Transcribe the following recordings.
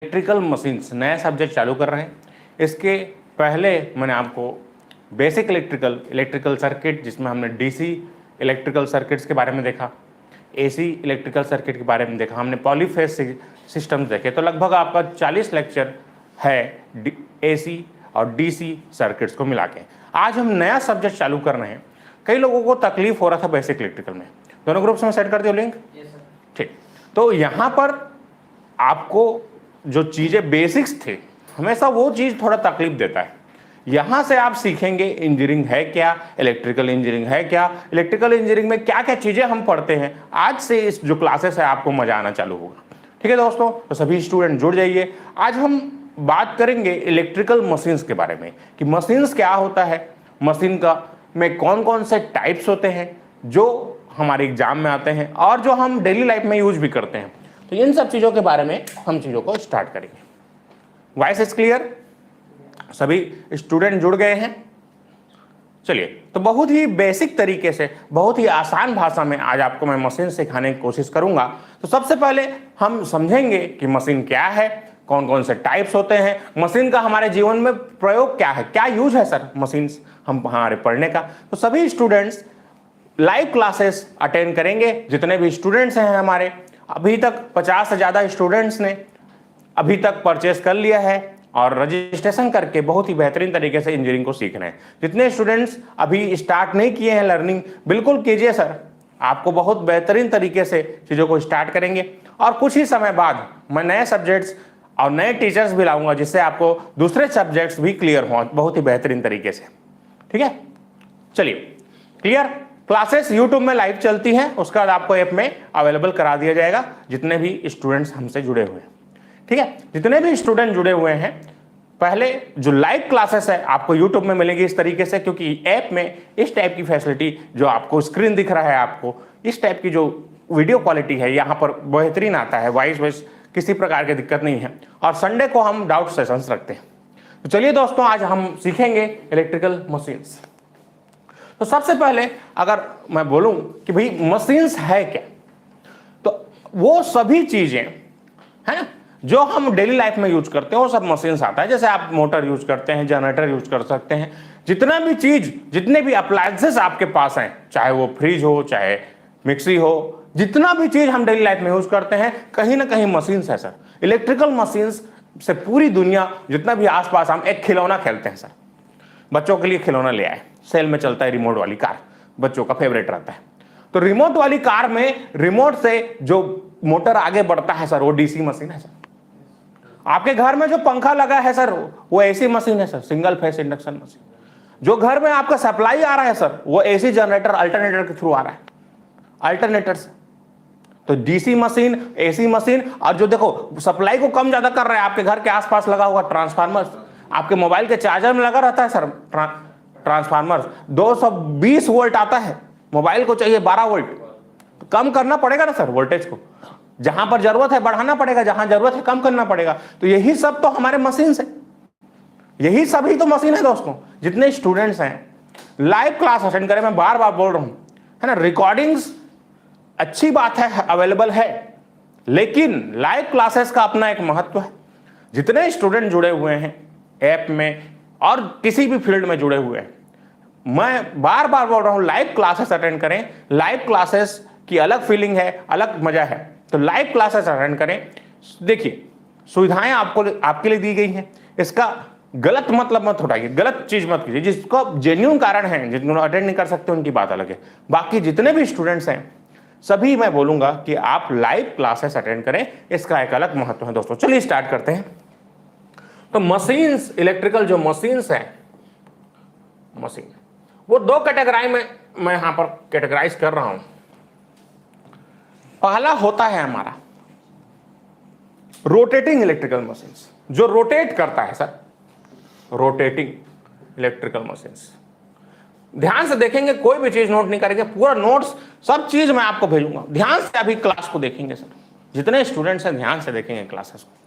Electrical machines नया subject चालू कर रहे हैं। इसके पहले मैंने आपको बेसिक इलेक्ट्रिकल सर्किट, जिसमें हमने डीसी इलेक्ट्रिकल सर्किट्स के बारे में देखा, एसी इलेक्ट्रिकल सर्किट के बारे में देखा, हमने पॉलीफेज सिस्टम्स देखे। तो लगभग आपका 40 लेक्चर है एसी और डीसी सर्किट्स को मिला के। आज हम नया सब्जेक्ट चालू कर रहे हैं। कई लोगों को तकलीफ हो रहा था बेसिक इलेक्ट्रिकल में। दोनों ग्रुप्स में सेट कर दियो लिंक। ठीक, तो यहाँ पर आपको जो चीज़ें बेसिक्स थे, हमेशा वो चीज़ थोड़ा तकलीफ देता है। यहाँ से आप सीखेंगे इंजीनियरिंग है क्या, इलेक्ट्रिकल इंजीनियरिंग है क्या, इलेक्ट्रिकल इंजीनियरिंग में क्या क्या चीज़ें हम पढ़ते हैं। आज से इस जो क्लासेस है आपको मजा आना चालू होगा। ठीक है दोस्तों, तो सभी स्टूडेंट जुड़ जाइए। आज हम बात करेंगे इलेक्ट्रिकल मशीन्स के बारे में कि मशीन्स क्या होता है, मशीन का में कौन कौन से टाइप्स होते हैं जो हमारे एग्जाम में आते हैं और जो हम डेली लाइफ में यूज भी करते हैं। तो इन सब चीज़ों के बारे में हम चीज़ों को स्टार्ट करेंगे। Voice is clear? सभी स्टूडेंट जुड़ गए हैं? चलिए, तो बहुत ही बेसिक तरीके से, बहुत ही आसान भाषा में आज आपको मैं मशीन सिखाने की कोशिश करूंगा। तो सबसे पहले हम समझेंगे कि मशीन क्या है, कौन कौन से टाइप्स होते हैं, मशीन का हमारे जीवन में प्रयोग क्या है, क्या यूज है सर मशीन्स हम हमारे पढ़ने का। तो सभी स्टूडेंट्स लाइव क्लासेस अटेंड करेंगे। जितने भी स्टूडेंट्स हैं हमारे, अभी तक 50 से ज़्यादा स्टूडेंट्स ने अभी तक परचेस कर लिया है और रजिस्ट्रेशन करके बहुत ही बेहतरीन तरीके से इंजीनियरिंग को सीख रहे हैं। जितने स्टूडेंट्स अभी स्टार्ट नहीं किए हैं लर्निंग, बिल्कुल कीजिए सर। आपको बहुत बेहतरीन तरीके से चीज़ों को स्टार्ट करेंगे और कुछ ही समय बाद मैं नए सब्जेक्ट्स और नए टीचर्स भी लाऊंगा, जिससे आपको दूसरे सब्जेक्ट्स भी क्लियर हों बहुत ही बेहतरीन तरीके से। ठीक है, चलिए क्लियर। क्लासेस यूट्यूब में लाइव चलती हैं, उसका आपको ऐप में अवेलेबल करा दिया जाएगा जितने भी स्टूडेंट्स हमसे जुड़े हुए हैं। ठीक है, जितने भी स्टूडेंट जुड़े हुए हैं, पहले जो लाइव क्लासेस है आपको यूट्यूब में मिलेगी इस तरीके से, क्योंकि ऐप में इस टाइप की फैसिलिटी जो आपको स्क्रीन दिख रहा है, आपको इस टाइप की जो वीडियो क्वालिटी है यहाँ पर बेहतरीन आता है। वॉइस किसी प्रकार की दिक्कत नहीं है। और संडे को हम डाउट सेशंस रखते हैं। तो चलिए दोस्तों, आज हम सीखेंगे इलेक्ट्रिकल मशीन्स। तो सबसे पहले अगर मैं बोलूं कि भाई मशीन्स है क्या, तो वो सभी चीजें है ना जो हम डेली लाइफ में यूज करते हैं, वो सब मशीन्स आता है। जैसे आप मोटर यूज करते हैं, जनरेटर यूज कर सकते हैं, जितना भी चीज, जितने भी अप्लायंसेस आपके पास हैं, चाहे वो फ्रिज हो, चाहे मिक्सी हो, जितना भी चीज हम डेली लाइफ में यूज करते हैं, कहीं ना कहीं मशीन्स है सर। इलेक्ट्रिकल मशीन्स से पूरी दुनिया, जितना भी आसपास, हम एक खिलौना खेलते हैं सर। बच्चों के लिए खिलौना ले आए, सेल में चलता है रिमोट वाली कार, बच्चों का फेवरेट रहता है। तो रिमोट वाली कार में रिमोट से जो मोटर आगे बढ़ता है सर, वो डीसी मशीन है सर। आपके घर में जो पंखा लगा है सर, वो एसी मशीन है sir, single phase induction machine. जो घर में आपका सप्लाई आ रहा है सर, वो एसी जनरेटर अल्टरनेटर के थ्रू आ रहा है, अल्टरनेटर से। तो डीसी मशीन, एसी मशीन, और जो देखो सप्लाई को कम ज्यादा कर रहा है, आपके घर के आसपास लगा हुआ ट्रांसफार्मर, आपके मोबाइल के चार्जर में लगा रहता है सर ट्रांसफार्मर, 220 वोल्ट आता है, मोबाइल को चाहिए 12 वोल्ट। तो कम करना पड़ेगा ना सर वोल्टेज को, जहां पर जरूरत है बढ़ाना पड़ेगा, जहां जरूरत है कम करना पड़ेगा। तो यही सब तो हमारे मशीन है, यही सब ही तो मशीन है दोस्तों। जितने स्टूडेंट्स हैं लाइव क्लास अटेंड करें, मैं बार बार बोल रहा हूं, है ना। रिकॉर्डिंग्स अच्छी बात है, अवेलेबल है, लेकिन लाइव क्लासेस का अपना एक महत्व है। जितने स्टूडेंट जुड़े हुए हैं ऐप में और किसी भी फील्ड में जुड़े हुए हैं, मैं बार बार बोल रहा हूं, लाइव क्लासेस अटेंड करें। लाइव क्लासेस की अलग फीलिंग है, अलग मजा है। तो लाइव क्लासेस अटेंड करें। देखिए, सुविधाएं आपके लिए दी गई हैं, इसका गलत मतलब मत उठाइए, गलत चीज मत कीजिए। जिसको जेन्युइन कारण है, जिनको अटेंड नहीं कर सकते उनकी बात अलग है। बाकी जितने भी स्टूडेंट्स हैं सभी मैं बोलूंगा कि आप लाइव क्लासेस अटेंड करें, इसका एक अलग महत्व है दोस्तों। चलिए स्टार्ट करते हैं। तो मशीन्स, इलेक्ट्रिकल जो मशीन्स हैं, मशीन वो दो कैटेगरी में मैं यहां पर कैटेगराइज कर रहा हूं। पहला होता है हमारा रोटेटिंग इलेक्ट्रिकल मशीन्स, जो रोटेट करता है सर, रोटेटिंग इलेक्ट्रिकल मशीन्स। ध्यान से देखेंगे, कोई भी चीज नोट नहीं करेंगे, पूरा नोट्स सब चीज मैं आपको भेजूंगा। ध्यान से अभी क्लास को देखेंगे सर, जितने स्टूडेंट्स हैं ध्यान से देखेंगे क्लासेस को।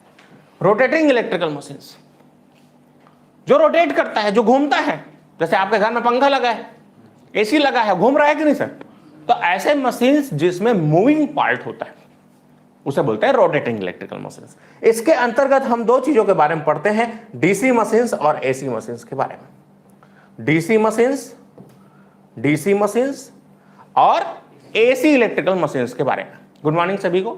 रोटेटिंग इलेक्ट्रिकल मशीन्स जो रोटेट करता है, जो घूमता है। जैसे आपके घर में पंखा लगा है, एसी लगा है, घूम रहा है कि नहीं सर। तो ऐसे मशीन्स जिसमें मूविंग पार्ट होता है, उसे बोलते हैं रोटेटिंग इलेक्ट्रिकल मशीन्स। इसके अंतर्गत हम दो चीजों के बारे में पढ़ते हैं, डीसी मशीन्स और एसी मशीन्स के बारे में। डीसी मशीन्स और एसी इलेक्ट्रिकल मशीन्स के बारे में। गुड मॉर्निंग सभी को।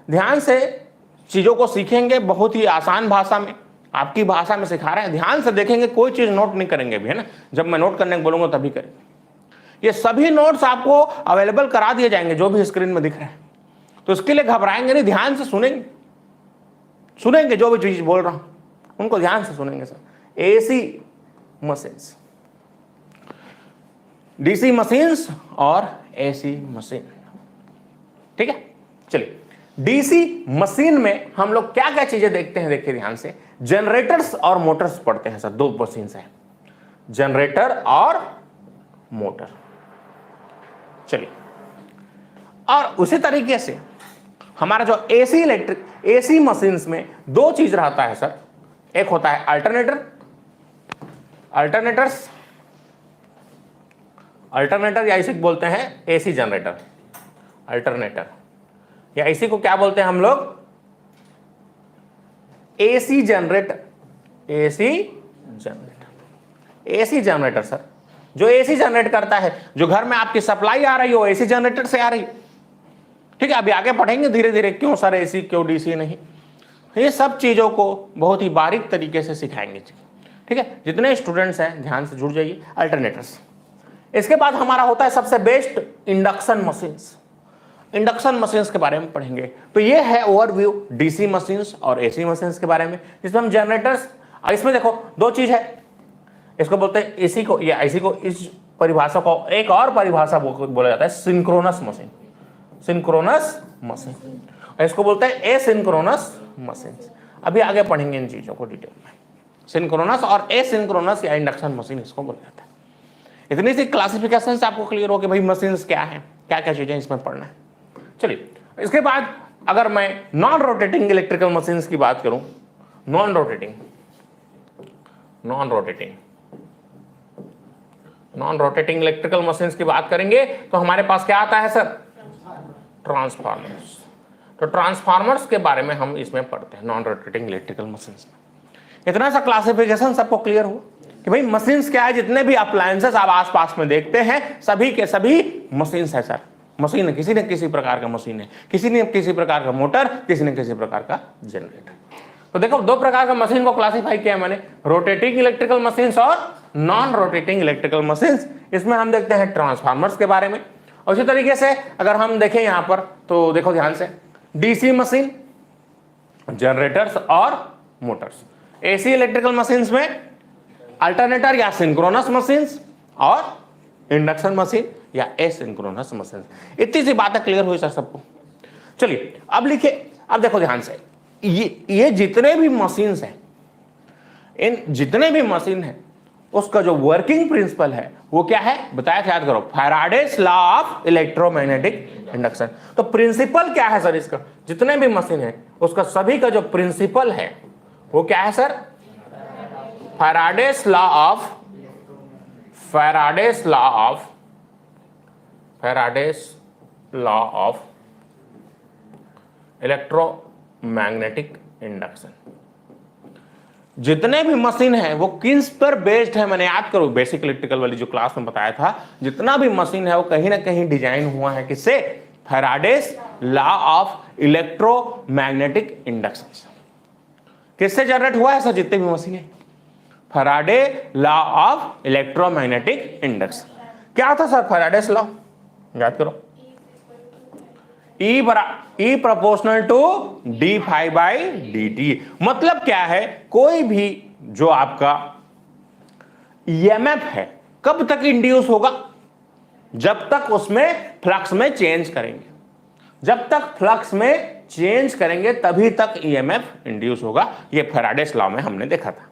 ध्यान से चीजों को सीखेंगे, बहुत ही आसान भाषा में, आपकी भाषा में सिखा रहे हैं। ध्यान से देखेंगे, कोई चीज नोट नहीं करेंगे भी, है ना। जब मैं नोट करने को बोलूंगा तभी करेंगे। ये सभी नोट्स आपको अवेलेबल करा दिए जाएंगे जो भी स्क्रीन में दिख रहा है, तो इसके लिए घबराएंगे नहीं, ध्यान से सुनेंगे जो भी चीज बोल रहा हूं उनको ध्यान से सुनेंगे sir. AC machines, DC machines और एसी मशीन, ठीक है। चलिए, डीसी मशीन में हम लोग क्या क्या चीजें देखते हैं, देखिए ध्यान से। जनरेटर्स और मोटर्स पढ़ते हैं सर, दो मशीन्स हैं, जनरेटर और मोटर। चलिए, और उसी तरीके से हमारा जो एसी मशीन्स में दो चीज रहता है सर। एक होता है अल्टरनेटर या इसी को बोलते हैं एसी जनरेटर। अल्टरनेटर या इसी को क्या बोलते हैं हम लोग, AC generator. AC generator sir, जो एसी जनरेट करता है, जो घर में आपकी सप्लाई आ रही हो एसी जनरेटर से आ रही, ठीक है। अभी आगे पढ़ेंगे धीरे धीरे क्यों सर एसी क्यों डीसी नहीं, ये सब चीजों को बहुत ही बारीक तरीके से सिखाएंगे, ठीक है। जितने स्टूडेंट्स हैं ध्यान से जुड़ जाइए। अल्टरनेटर्स, इसके बाद हमारा होता है सबसे best induction machines. Induction machines के बारे में पढ़ेंगे। तो ये है ओवरव्यू डीसी मशीन्स और एसी मशीन्स के बारे में, जिसमें हम जनरेटर्स, इसमें देखो दो चीज है, इसको बोलते हैं एसी को या आईसी को, इस परिभाषा को एक और परिभाषा बोला जाता है सिंक्रोनस मशीन। इसको बोलते हैं एसिंक्रोनस मशीन। अभी आगे पढ़ेंगे इन चीजों को डिटेल में। सिंक्रोनस और एसिंक्रोनस या इंडक्शन मशीन इसको बोला जाता है। इतनी सी क्लासिफिकेशन से आपको क्लियर हो कि भाई मशीन्स क्या है, क्या क्या चीजें इसमें पढ़ना है। चलिए, इसके बाद अगर मैं नॉन रोटेटिंग इलेक्ट्रिकल मशीन्स की बात करूं, नॉन रोटेटिंग इलेक्ट्रिकल मशीन्स की बात करेंगे तो हमारे पास क्या आता है सर, ट्रांसफार्मर्स। तो ट्रांसफार्मर्स के बारे में हम इसमें पढ़ते हैं नॉन रोटेटिंग इलेक्ट्रिकल मशीन्स में। इतना सा क्लासिफिकेशन सबको क्लियर हुआ कि भाई मशीन्स क्या है। जितने भी अप्लायंसेस आप आसपास में देखते हैं सभी के सभी मशीन्स है सर। मशीन है, किसी न किसी प्रकार का मशीन है, किसी ने किसी प्रकार का मोटर, किसी न किसी प्रकार का जनरेटर। तो देखो दो प्रकार का मशीन को क्लासिफाई किया मैंने, रोटेटिंग इलेक्ट्रिकल मशीन्स और नॉन रोटेटिंग इलेक्ट्रिकल मशीन्स। इसमें हम देखते हैं ट्रांसफार्मर्स के बारे में। और उसी तरीके से अगर हम देखें यहां पर तो देखो ध्यान से, डीसी मशीन, जनरेटर्स और मोटर्स। एसी इलेक्ट्रिकल मशीन्स में अल्टरनेटर या सिंक्रोनस मशीन्स और इंडक्शन मशीन या एसिंक्रोनस मशीन। इतनी सी बातें क्लियर हुई सर सबको। चलिए अब लिखिए, अब देखो ध्यान से, ये जितने भी मशीन्स हैं, इन जितने भी मशीन हैं उसका जो वर्किंग प्रिंसिपल है वो क्या है बताया था, याद करो, Faraday's law of electromagnetic induction. तो प्रिंसिपल क्या है सर इसका, जितने भी मशीन है उसका सभी का जो प्रिंसिपल है वो क्या है sir, Faraday's law of electromagnetic induction. जितने भी मशीन है वो किस पर बेस्ड है, मैंने याद करो बेसिक इलेक्ट्रिकल वाली जो क्लास में बताया था, जितना भी मशीन है वो कहीं ना कहीं डिजाइन हुआ है किससे, Faraday's law of electromagnetic induction. किससे जनरेट हुआ है सर, जितने भी मशीन है, Faraday law of electromagnetic induction. क्या था सर फैराडेस लॉ, याद करो, E प्रोपोर्शनल टू d∅dt। मतलब क्या है, कोई भी जो आपका EMF है कब तक इंड्यूस होगा, जब तक उसमें फ्लक्स में चेंज करेंगे। जब तक फ्लक्स में चेंज करेंगे तभी तक EMF इंड्यूस होगा। ये फैराडेस लॉ में हमने देखा था।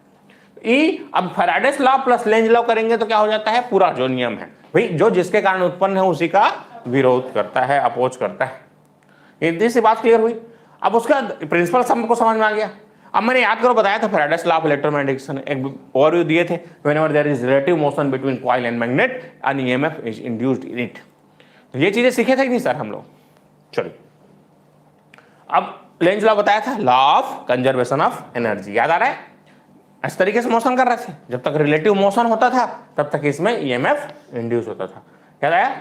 अब Faraday's law plus Lenz law करेंगे तो क्या हो जाता है, पूरा जो नियम है भाई जो जिसके कारण उत्पन्न है उसी का विरोध करता है, अपोज करता है। इतनी सी बात क्लियर हुई। अब उसका प्रिंसिपल सबको समझ में आ गया। अब मैंने याद करो बताया था फैराडेस लॉ ऑफ इलेक्ट्रोमैग्नेटिक, एक ओवरव्यू दिए थे, whenever there is relative motion between coil and magnet and EMF is induced in it. तो ये चीजें सीखे थे कि नहीं सर हम लोग। चलिए अब लेंज लॉ बताया था, law of conservation of energy, याद आ रहा है? इस तरीके से मोशन कर रहे थे, जब तक रिलेटिव मोशन होता था तब तक इसमें ईएमएफ इंड्यूस होता था, याद आया?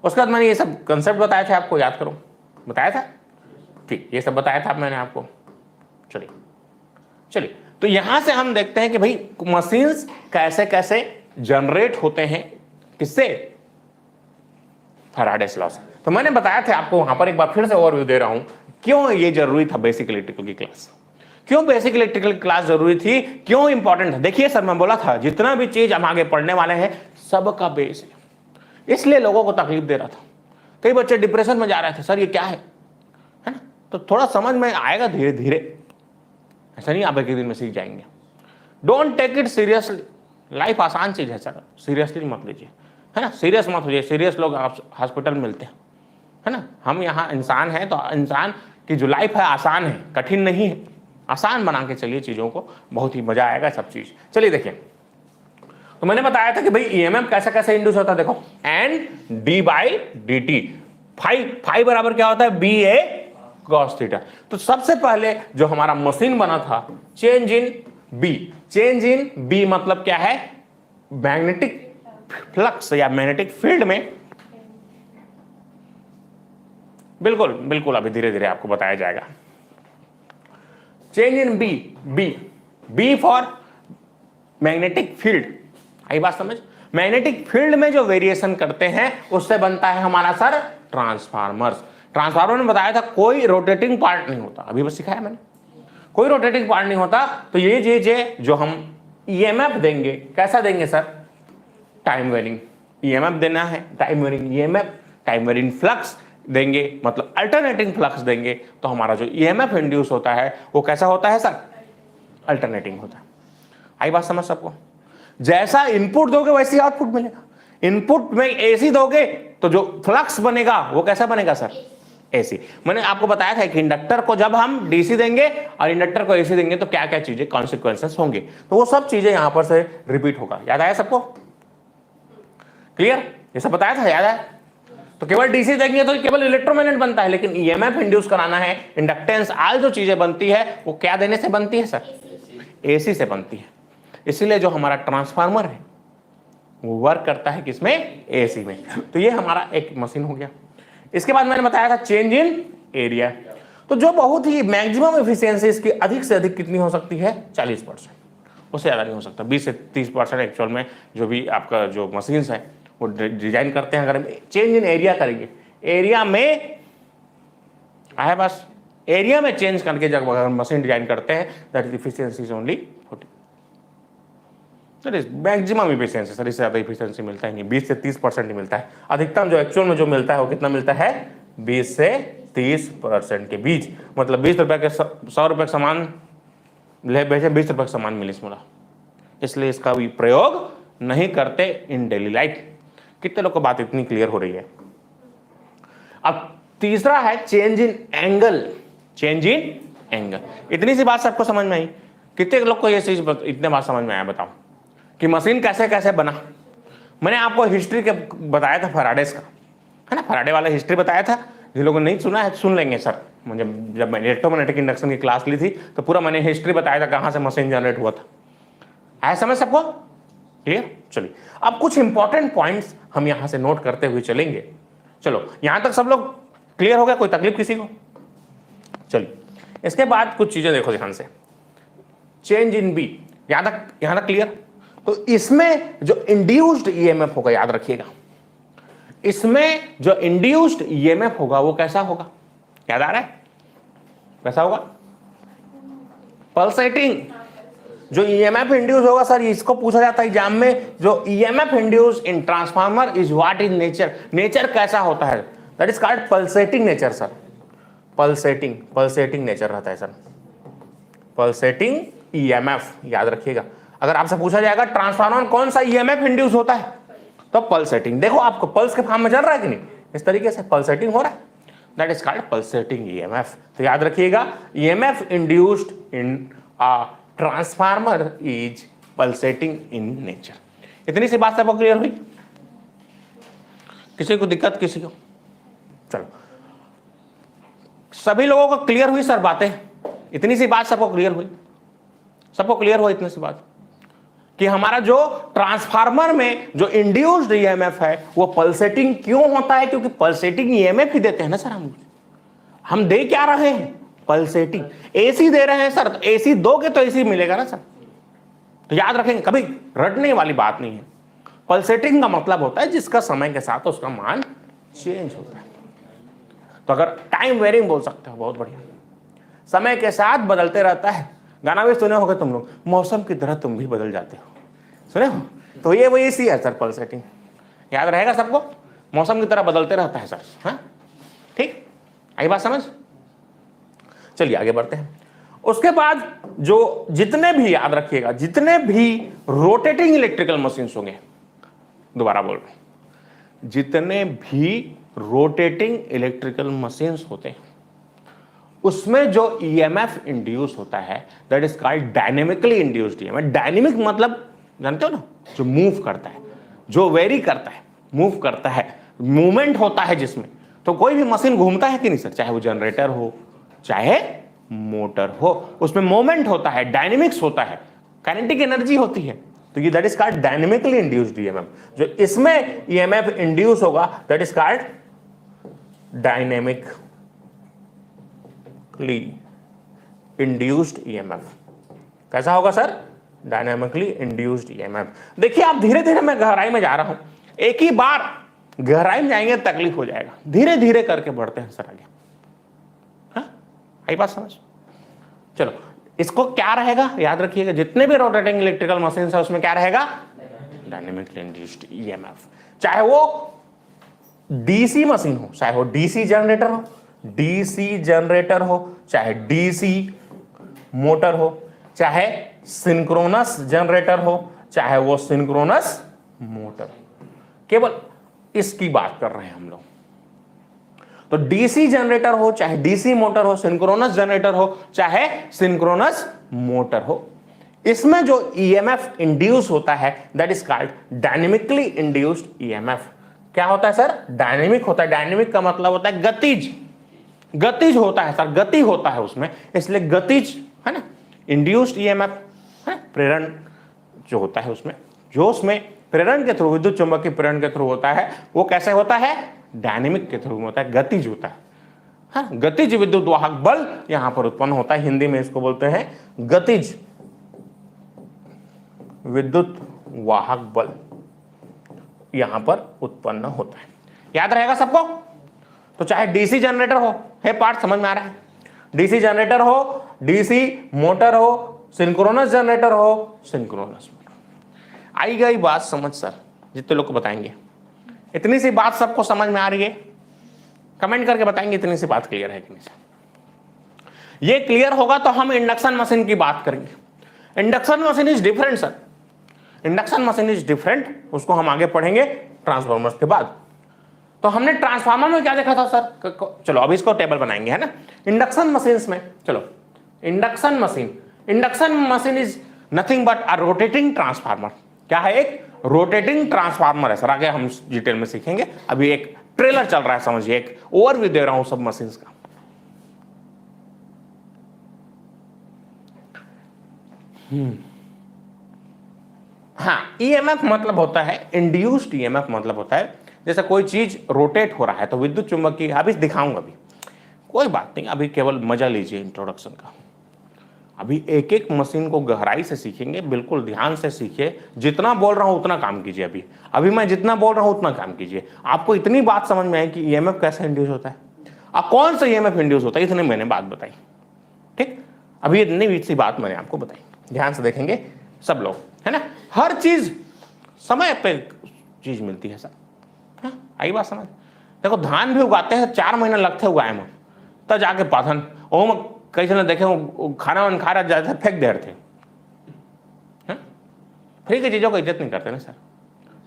उसके बाद मैंने ये सब कंसेप्ट बताया था आपको, याद करो, बताया था, ठीक, ये सब बताया था मैंने आपको। चलिए चलिए, तो यहां से हम देखते हैं कि भाई मशीन्स कैसे कैसे जनरेट होते हैं, किससे? फैराडेस लॉ से। तो मैंने बताया था आपको, वहां पर एक बार फिर से ओवरव्यू दे रहा हूं, क्यों ये जरूरी था बेसिक इलेक्ट्रिकल की क्लास, क्यों बेसिक इलेक्ट्रिकल क्लास जरूरी थी, क्यों इंपॉर्टेंट है? देखिए सर, मैं बोला था जितना भी चीज हम आगे पढ़ने वाले हैं सबका बेस है, इसलिए लोगों को तकलीफ दे रहा था। कई बच्चे डिप्रेशन में जा रहे थे, सर ये क्या है ना? तो थोड़ा समझ में आएगा धीरे धीरे, ऐसा नहीं आप एक दिन में सीख जाएंगे। Don't take it seriously, life आसान चीज है सर, सीरियसली मत लीजिए, है ना? सीरियस मत होइए, सीरियस लोग हॉस्पिटल में मिलते हैं, है ना? हम यहाँ इंसान हैं, तो इंसान की जो लाइफ है आसान है, कठिन नहीं है, आसान बना के चलिए चीजों को, बहुत ही मजा आएगा सब चीज। चलिए देखिए, तो मैंने बताया था कि भाई ईएमएफ कैसे कैसे इंड्यूस होता है, देखो N D by D T, phi बराबर क्या होता है? B A cos theta. तो सबसे पहले जो हमारा मशीन बना था, change in B, change in B मतलब क्या है? मैग्नेटिक फ्लक्स या मैग्नेटिक फील्ड में, बिल्कुल बिल्कुल अभी धीरे धीरे आपको बताया जाएगा। Change in B, B B for magnetic field, आई बात समझ? मैग्नेटिक फील्ड में जो वेरिएशन करते हैं उससे बनता है हमारा सर ट्रांसफार्मर्स। ट्रांसफार्मर में बताया था कोई रोटेटिंग पार्ट नहीं होता, अभी बस सिखाया मैंने, कोई रोटेटिंग पार्ट नहीं होता। तो ये चीज जो हम ईएमएफ देंगे, कैसा देंगे सर? टाइम वेरिंग ईएमएफ देना है, time varying EMF, time varying flux देंगे, मतलब अल्टरनेटिंग फ्लक्स देंगे, तो हमारा जो ईएमएफ इंड्यूस होता है वो कैसा होता है सर? अल्टरनेटिंग होता है। आई बात समझ सबको? जैसा इनपुट दोगे वैसी आउटपुट मिलेगा। इनपुट में एसी दोगे तो जो फ्लक्स बनेगा वो कैसा बनेगा सर? एसी। मैंने आपको बताया था कि इंडक्टर को जब हम डीसी देंगे और इंडक्टर को एसी देंगे तो क्या क्या चीजें कॉन्सिक्वेंसेस होंगे, तो वो सब चीजें यहां पर से रिपीट होगा। याद आया सबको? क्लियर? ये सब बताया था, याद आया? तो केवल डीसी देंगे तो केवल इलेक्ट्रोमैग्नेट बनता है, लेकिन ईएमएफ इंड्यूस कराना है, इंडक्टेंस आल जो चीजें बनती है वो क्या देने से बनती है सर? एसी से बनती है। इसीलिए जो हमारा ट्रांसफार्मर है वो वर्क करता है किसमें? एसी में। तो ये हमारा एक मशीन हो गया। इसके बाद मैंने बताया था चेंज इन एरिया, तो जो बहुत ही मैक्सिमम एफिशिएंसी इसकी अधिक से अधिक कितनी हो सकती है? 40%, उससे ज़्यादा नहीं हो सकता। 20 से 30% एक्चुअल में जो भी आपका जो मशीन्स है वो डिजाइन करते हैं। अगर चेंज इन एरिया करेंगे, एरिया में आया बस, एरिया में चेंज करके जब अगर मशीन डिजाइन करते हैं that is efficiency is only 40, that is maximum efficiency sir. इससे ज़्यादा एफिशिएंसी मिलता ही नहीं, 20 से 30% ही मिलता है। अधिकतम जो एक्चुअल में जो मिलता है वो कितना मिलता है? 20 से 30% के बीच, मतलब 20 रुपए के 100 रुपए का सामान ले भेजे, 20 रुपए का सामान मिले इसमें, इसलिए इसका भी प्रयोग नहीं करते इन डेली लाइफ। कितने लोग को बात इतनी क्लियर हो रही है? अब तीसरा है change in angle, change in angle. इतनी सी बात सबको समझ में आई? कितने लोग को ये चीज इतने बात समझ में आया बताओ कि मशीन कैसे कैसे बना? मैंने आपको हिस्ट्री के बताया था फैराडेस का, है ना? फैराडे वाला हिस्ट्री बताया था, जिन लोगों ने नहीं सुना है सुन लेंगे सर। मुझे जब मैंने इलेक्ट्रोमैग्नेटिक इंडक्शन की क्लास ली थी तो पूरा मैंने हिस्ट्री बताया था कहां से मशीन जनरेट हुआ था। आया समझ सबको? क्लियर? चलिए अब कुछ इंपॉर्टेंट पॉइंट्स हम यहां से नोट करते हुए चलेंगे। चलो यहां तक सब लोग क्लियर हो गया? कोई तकलीफ किसी को? चलिए इसके बाद कुछ चीजें देखो ध्यान से। चेंज इन बी, यहां तक क्लियर? तो इसमें जो इंड्यूस्ड ईएमएफ होगा, याद रखिएगा, इसमें जो इंड्यूस्ड ईएमएफ होगा वो कैसा होगा? याद आ रहा है? कैसा होगा? पल्सेटिंग। जो ईएमएफ इंड्यूस होगा सर, इसको पूछा जाता है एग्जाम में, जो EMF induce in transformer is what is nature, nature कैसा होता है? That is called pulsating nature sir. Pulsating nature रहता है सर, पल्सेटिंग ईएमएफ, याद रखिएगा। अगर आपसे पूछा जाएगा ट्रांसफार्मर कौन सा ईएमएफ इंड्यूस होता है, तो पल्सेटिंग। देखो आपको पल्स के फॉर्म में चल रहा है कि नहीं? इस तरीके से पल्सेटिंग हो रहा है, that is called pulsating EMF. तो याद रखिएगा, EMF induced in transformer is pulsating in nature. इतनी सी बात सबको क्लियर हुई? किसी को दिक्कत? किसी को? चलो सभी लोगों को क्लियर हुई सर बातें? इतनी सी बात सबको क्लियर हुई? सबको क्लियर हुआ इतनी सी बात कि हमारा जो ट्रांसफार्मर में जो इंड्यूस्ड ईएमएफ है वो पल्सेटिंग क्यों होता है? क्योंकि पल्सेटिंग ईएमएफ ही देते हैं ना सर। हम दे क्या रहे हैं? पल्सेटिंग। एसी दे रहे हैं सर, तो एसी दोगे तो एसी मिलेगा ना सर। तो याद रखेंगे, कभी रटने वाली बात नहीं है। पल्सेटिंग का मतलब होता है जिसका समय के साथ उसका मान चेंज होता है। तो अगर टाइम वेरिंग बोल सकते हो, बहुत बढ़िया, समय के साथ बदलते रहता है। गाना भी सुने होगे तुम लोग, मौसम की तरह तुम भी बदल जाते हो, सुने हो? तो ये वही सी है सर, पल्सेटिंग। याद रहेगा सबको, मौसम की तरह बदलते रहता है सर। हाँ ठीक, आई बात समझ? चलिए आगे बढ़ते हैं। उसके बाद जो जितने भी, याद रखिएगा, जितने भी रोटेटिंग इलेक्ट्रिकल मशीन्स होंगे, दोबारा बोल रहे हैं, जितने भी रोटेटिंग इलेक्ट्रिकल मशीन्स होते हैं उसमें जो ईएमएफ इंड्यूस होता है that is called dynamically induced EMF. Dynamic मतलब जानते हो ना, जो मूव करता है, जो वेरी करता है, मूव करता है, मूवमेंट होता है जिसमें। तो कोई भी मशीन घूमता है कि नहीं सर? चाहे वो जनरेटर हो, चाहे मोटर हो, उसमें मूवमेंट होता है, डायनेमिक्स होता है, काइनेटिक एनर्जी होती है। तो ये that is called dynamically induced EMF. जो इसमें ईएमएफ इंड्यूस होगा that is called dynamically induced EMF. कैसा होगा सर? Dynamically induced EMF. देखिए आप, धीरे धीरे मैं गहराई में जा रहा हूं, एक ही बार गहराई में जाएंगे तकलीफ हो जाएगा, धीरे धीरे करके बढ़ते हैं सर आगे। हाँ आई बात समझ? चलो, इसको क्या रहेगा याद रखिएगा, जितने भी रोटेटिंग इलेक्ट्रिकल मशीन है उसमें क्या रहेगा? Dynamically induced EMF. चाहे वो डीसी मशीन हो, चाहे वो डीसी जनरेटर हो, डीसी जनरेटर हो, चाहे डीसी मोटर हो, चाहे सिंक्रोनस जनरेटर हो, चाहे वो सिंक्रोनस मोटर हो, केवल इसकी बात कर रहे हैं हम लोग। तो डीसी जनरेटर हो, चाहे डीसी मोटर हो, सिंक्रोनस जनरेटर हो, चाहे सिंक्रोनस मोटर हो, इसमें जो ईएमएफ इंड्यूस होता है that is called dynamically induced EMF. क्या होता है सर? डायनेमिक होता है। डायनेमिक का मतलब होता है गतिज, गतिज होता है सर, गति होता है उसमें, इसलिए गतिज है ना। इंड्यूस्ड ईएमएफ है प्रेरण जो होता है उसमें, जो उसमें प्रेरण के थ्रू, विद्युत चुंबकीय प्रेरण के थ्रू होता है, वो कैसे होता है? डायनेमिक के थ्रू होता है, गतिज होता है। हाँ, गतिज विद्युत वाहक बल यहां पर उत्पन्न होता है। हिंदी में इसको बोलते हैं गतिज विद्युत वाहक बल, यहां पर उत्पन्न होता है। याद रहेगा सबको? तो चाहे डीसी जनरेटर हो, है पार्ट समझ में आ रहा है? डीसी जनरेटर हो, डीसी मोटर हो, सिंक्रोनस जनरेटर हो, सिंक्रोनस मोटर। आई गई बात समझ सर? जितने लोग को बताएंगे, इतनी सी बात सबको समझ में आ रही है? कमेंट करके बताएंगे इतनी सी बात क्लियर है कि नहीं सर। ये क्लियर होगा तो हम इंडक्शन मशीन की बात करेंगे। Induction machine is different sir, induction machine is different, उसको हम आगे पढ़ेंगे ट्रांसफॉर्मर्स के बाद। तो हमने ट्रांसफार्मर में क्या देखा था सर? चलो अभी इसको टेबल बनाएंगे, है ना। इंडक्शन मशीन्स में, चलो induction machine is nothing but a rotating transformer. क्या है? एक रोटेटिंग ट्रांसफार्मर है सर। आगे हम डिटेल में सीखेंगे, अभी एक ट्रेलर चल रहा है, समझिए, एक ओवरव्यू दे रहा हूं सब मशीन्स का। हाँ, ईएमएफ मतलब होता है, इंड्यूस्ड ईएमएफ मतलब होता है जैसे कोई चीज रोटेट हो रहा है तो विद्युत चुंबकीय, अभी दिखाऊंगा, अभी कोई बात नहीं, अभी केवल मजा लीजिए इंट्रोडक्शन का। अभी एक एक मशीन को गहराई से सीखेंगे, बिल्कुल ध्यान से सीखिए। जितना बोल रहा हूं उतना काम कीजिए। अभी मैं जितना बोल रहा हूं उतना काम कीजिए। आपको इतनी बात समझ में आई कि ईएमएफ कैसे इंड्यूस होता है, अब कौन सा ईएमएफ इंड्यूस होता है, इतने मैंने बात बताई। ठीक, अभी इतनी सी बात मैंने आपको बताई, ध्यान से देखेंगे सब लोग, है ना। हर चीज समय पे चीज मिलती है सर। आई बात समझ? देखो धान भी उगाते हैं, 4 महीने लगते हैं उगाए में, तब जाके पाथन ओम कई जने देखे खाना वान खा रहा जाते फेंक दे रहे थे। फ्री की चीजों को इज्जत नहीं करते ना सर।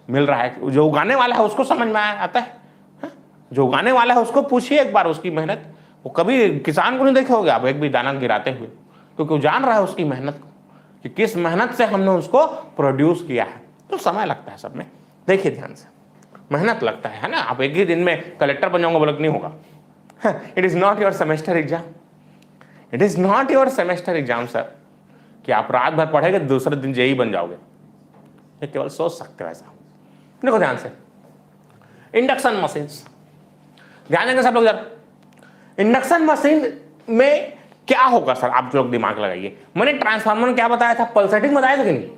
मिल रहा है, जो उगाने वाला है उसको समझ में आता है। जो उगाने वाला है उसको पूछिए एक बार उसकी मेहनत। वो कभी किसान को नहीं देखे होगे आप एक भी दाना गिराते हुए, क्योंकि वो जान रहा है उसकी मेहनत को, कि किस मेहनत से हमने उसको प्रोड्यूस किया है। तो समय लगता है सब में, देखिए ध्यान से, मेहनत लगता है ना। आप एक ही दिन में कलेक्टर बन जाऊंगा बोले नहीं होगा, it is not your semester exam, it is not your semester exam sir, कि आप रात भर पढ़ेंगे दूसरे दिन जेई बन जाओगे। ये केवल सोच सकते हो ऐसा। देखो ध्यान से, इंडक्शन मशीन्स, ध्यान देंगे सब लोग यार। इंडक्शन मशीन में क्या होगा सर, आप लोग दिमाग लगाइए। मैंने ट्रांसफार्मर में क्या बताया था, पल्सेटिंग बताया था कि नहीं?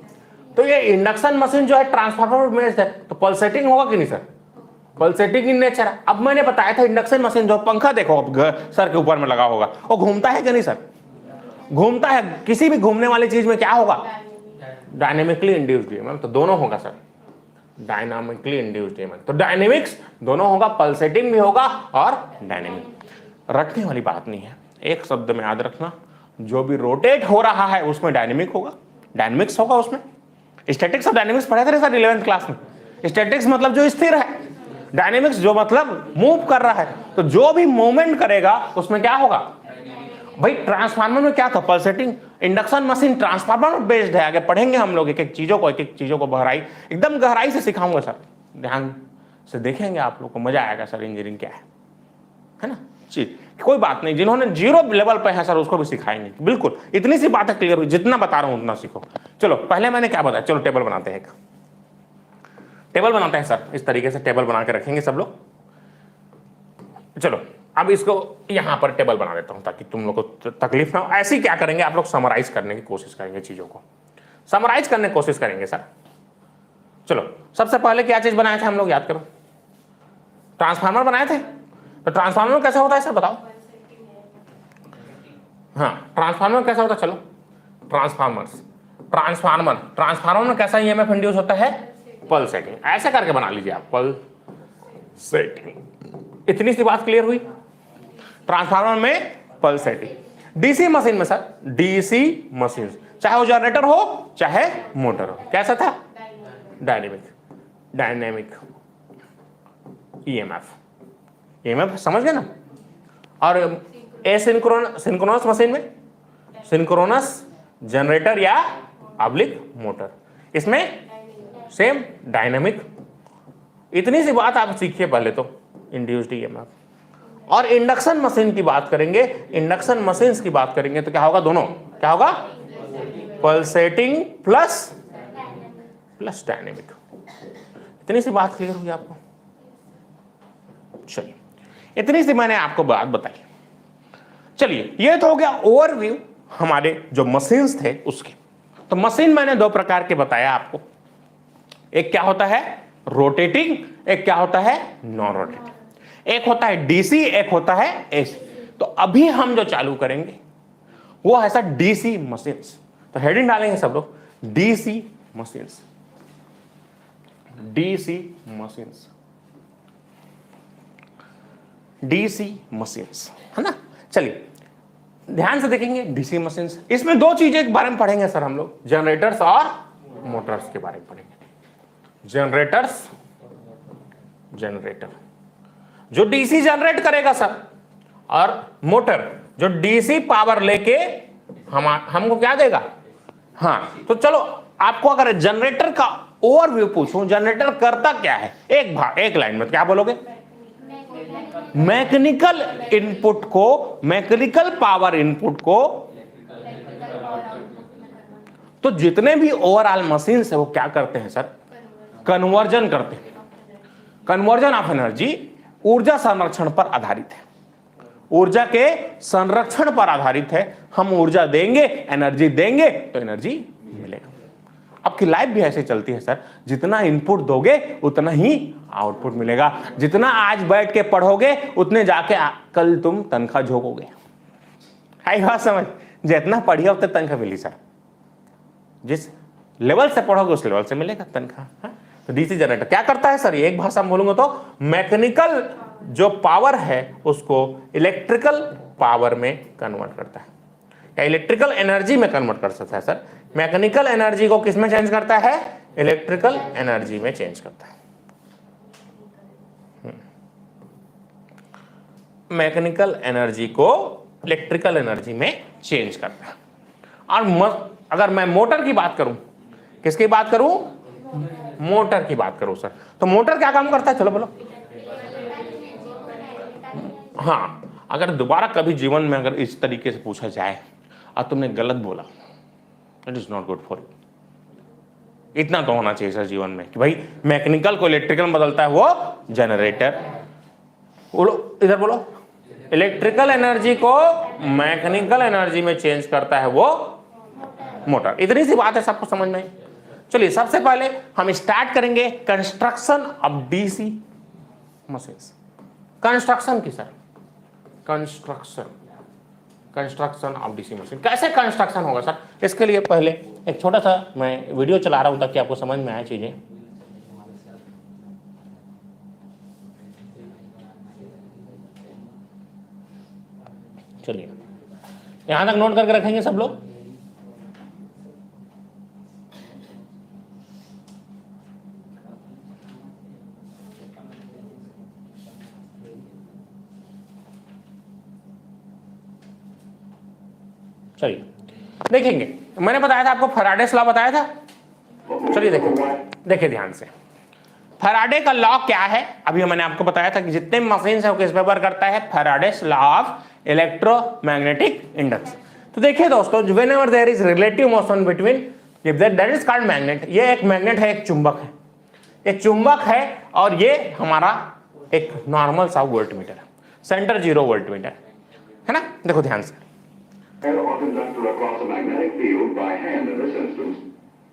तो ये इंडक्शन मशीन जो है ट्रांसफार्मर में है, तो पल्सेटिंग होगा कि नहीं सर? पल्सेटिंग इन नेचर है। अब मैंने बताया था इंडक्शन मशीन जो पंखा देखो सर के ऊपर में लगा होगा, वो घूमता है कि नहीं सर? घूमता है। किसी भी घूमने वाली चीज में क्या होगा? Dynamically induced EMF. तो दोनों होगा सर, डायनामिकली इंड्यूस्ड ईएमएफ। तो डायनेमिक्स दोनों होगा, पल्सेटिंग भी होगा और डायनेमिक। रटने वाली बात नहीं है, एक शब्द में याद रखना, जो भी रोटेट हो रहा है उसमें डायनेमिक होगा, डायनेमिक्स होगा उसमें। स्टैटिक्स और डायनेमिक्स पढ़े थे सर 11th क्लास में। स्टैटिक्स मतलब जो स्थिर है, डायनेमिक्स जो मतलब मूव कर रहा है। तो जो भी मूवमेंट करेगा उसमें क्या होगा भाई? ट्रांसफार्मर में क्या था? Pulsating. Induction machine transformer based है। आगे पढ़ेंगे हम लोग एक एक चीजों को गहराई, एकदम गहराई से सिखाऊंगा सर, ध्यान से देखेंगे, आप लोग को मजा आएगा सर इंजीनियरिंग क्या है ना। जी कोई बात नहीं, जिन्होंने 0 लेवल पे है सर उसको भी सिखाएंगे, बिल्कुल। इतनी सी बात है क्लियर हुई, जितना बता रहा हूं उतना सीखो। चलो पहले मैंने क्या बताया, चलो टेबल बनाते हैं, एक टेबल बनाते हैं सर। इस तरीके से टेबल बना के रखेंगे सब लोग। चलो अब इसको यहां पर टेबल बना देता हूं ताकि तुम लोग को तकलीफ ना हो। ऐसे ही क्या करेंगे आप लोग, समराइज करने की कोशिश करेंगे, चीजों को समराइज करने की कोशिश करेंगे सर। चलो सबसे पहले क्या चीज बनाए थे हम लोग, याद करो। ट्रांसफार्मर बनाए थे। तो ट्रांसफार्मर कैसे होता है सर बताओ? हाँ ट्रांसफार्मर कैसा होता है? चलो ट्रांसफार्मर में कैसा ईएमएफ इंड्यूस होता है? पल्सेटिंग। ऐसे करके बना लीजिए आप, पल्सेटिंग। इतनी सी बात क्लियर हुई। ट्रांसफार्मर में पल्सेटिंग। डीसी मशीन में सर, डीसी मशीन चाहे वो जनरेटर हो चाहे मोटर हो, कैसा था? डायनेमिक ईएमएफ समझ गए ना। और सिंक्रोनस मशीन में सिंक्रोनस जनरेटर या अब्लिक मोटर, इसमें सेम डायनेमिक। इतनी सी बात आप सीखिए पहले तो, इंड्यूस्ड ईएमएफ। और इंडक्शन मशीन की बात करेंगे, इंडक्शन मशीन्स की बात करेंगे तो क्या होगा? दोनों क्या होगा? Pulsating plus dynamic. इतनी सी बात क्लियर हुई आपको? चलिए इतनी सी मैंने आपको बात बताई। चलिए ये तो हो गया ओवरव्यू हमारे जो मशीन्स थे उसके। तो मशीन मैंने 2 प्रकार के बताया आपको, एक क्या होता है रोटेटिंग, एक क्या होता है नॉन रोटेटिंग। एक होता है डीसी, एक होता है एसी। तो अभी हम जो चालू करेंगे वो है सर डीसी मशीन्स। तो हेडिंग डालेंगे सब लोग, DC machines, DC machines, DC machines, है ना। चलिए ध्यान से देखेंगे डीसी मशीन्स। इसमें 2 चीजें के बारे में पढ़ेंगे सर हम लोग, जनरेटर्स और मोटर्स के बारे में पढ़ेंगे। जनरेटर जो डीसी जनरेट करेगा सर, और मोटर जो डीसी पावर लेके हमको क्या देगा। हाँ तो चलो आपको अगर जनरेटर का ओवरव्यू पूछूं, जनरेटर करता क्या है, एक लाइन में क्या बोलोगे? मैकेनिकल इनपुट को, मैकेनिकल पावर इनपुट को, तो जितने भी ओवरऑल मशीन है वो क्या करते हैं सर? कन्वर्जन करते हैं। कन्वर्जन ऑफ एनर्जी ऊर्जा संरक्षण पर आधारित है, ऊर्जा के संरक्षण पर आधारित है। हम ऊर्जा देंगे, एनर्जी देंगे तो एनर्जी मिलेगा। आपकी लाइफ भी ऐसे चलती है सर, जितना इनपुट दोगे उतना ही आउटपुट मिलेगा। जितना आज बैठ के पढ़ोगे उतने जाके कल तुम तनख्वाह झोंकोगे। आई बात समझ? जितना पढ़िए उतने तनख्वाह मिली सर, जिस लेवल से पढ़ोगे उस लेवल से मिलेगा तनख्वाह। तो डीसी जनरेटर क्या करता है सर? एक भाषा में बोलूंगा तो मैकेनिकल जो पावर है उसको इलेक्ट्रिकल पावर में कन्वर्ट करता है, या इलेक्ट्रिकल एनर्जी में कन्वर्ट कर सकता है सर। मैकेनिकल एनर्जी को किस में चेंज करता है? इलेक्ट्रिकल एनर्जी में चेंज करता है। मैकेनिकल एनर्जी को इलेक्ट्रिकल एनर्जी में चेंज करता है। और अगर मैं मोटर की बात करूं, किसकी बात करूं? मोटर की बात करूं सर, तो मोटर क्या काम करता है? चलो बोलो। हाँ अगर दोबारा कभी जीवन में अगर इस तरीके से पूछा जाए और तुमने गलत बोला, it is not good for you. इतना तो होना चाहिए सर जीवन में कि भाई मैकेनिकल को इलेक्ट्रिकल में बदलता है वो जनरेटर। बोलो, इधर बोलो, इलेक्ट्रिकल एनर्जी को मैकेनिकल एनर्जी में चेंज करता है वो मोटर। इतनी सी बात है, सबको समझ में आई। चलिए सबसे पहले हम स्टार्ट करेंगे construction of DC machines. Construction की sir, construction of DC machine कैसे कंस्ट्रक्शन होगा सर? इसके लिए पहले एक छोटा सा मैं वीडियो चला रहा हूं ताकि आपको समझ में आए चीजें। चलिए यहां तक नोट करके रखेंगे सब लोग। चलिए देखेंगे, मैंने बताया था आपको फैराडेस लॉ बताया था। चलिए देखिए ध्यान से, फैराडे का लॉ क्या है? अभी मैंने आपको बताया था कि जितने मशीन है वो किस पे वर्क करता है? Faraday's law of electromagnetic induction. तो देखिए दोस्तों, whenever there is relative motion between, if that is called magnet. ये एक मैग्नेट है, एक चुंबक है, एक चुंबक है और ये हमारा एक नॉर्मल सा वोल्टमीटर है, सेंटर 0 वोल्टमीटर है ना। देखो ध्यान से, or conductor across a magnetic field by hand in this instance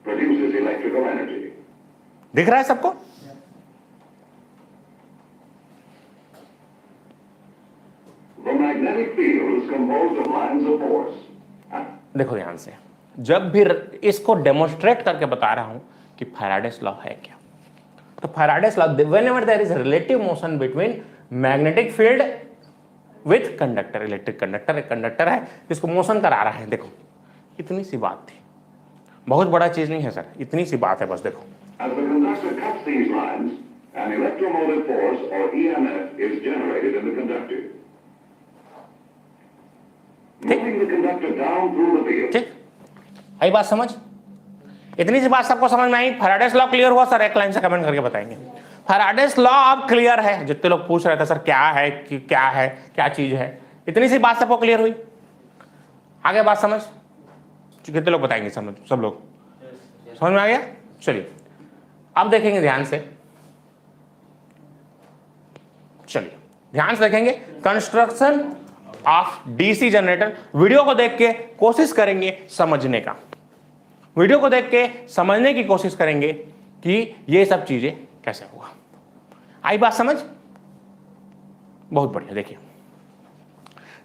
produces electrical energy. दिख रहा है सबको? The magnetic field is composed of lines of force. देखो ध्यान से, जब भी इसको डेमोन्स्ट्रेट करके बता रहा हूं कि फैराडेस लॉ है क्या, तो Faraday's law, whenever there is relative motion between magnetic field with conductor, electric conductor, एक कंडक्टर है जिसको मोशन करा रहा है। देखो इतनी सी बात थी, बहुत बड़ा चीज नहीं है सर, इतनी सी बात है बस। देखो As the conductor cuts these lines, an electromotive force or EMF is generated in the conductor, moving the conductor down through the field. ठीक, आई बात समझ? इतनी सी बात सबको समझ में आई? फैराडेस लॉ क्लियर हुआ सर? एक लाइन से कमेंट करके बताएंगे। फैराडेस लॉ अब क्लियर है? जितने लोग पूछ रहे थे सर क्या है कि क्या है, क्या चीज है, इतनी सी बात सबको क्लियर हुई? आगे बात समझ? कितने लोग बताएंगे? समझ सब लोग समझ में आ गया? चलिए अब देखेंगे ध्यान से, चलिए ध्यान से देखेंगे construction of DC generator. Video को देख के कोशिश करेंगे समझने का, वीडियो को देख के समझने की कोशिश करेंगे कि ये सब चीजें कैसे होगा। आई बात समझ? बहुत बढ़िया। देखिए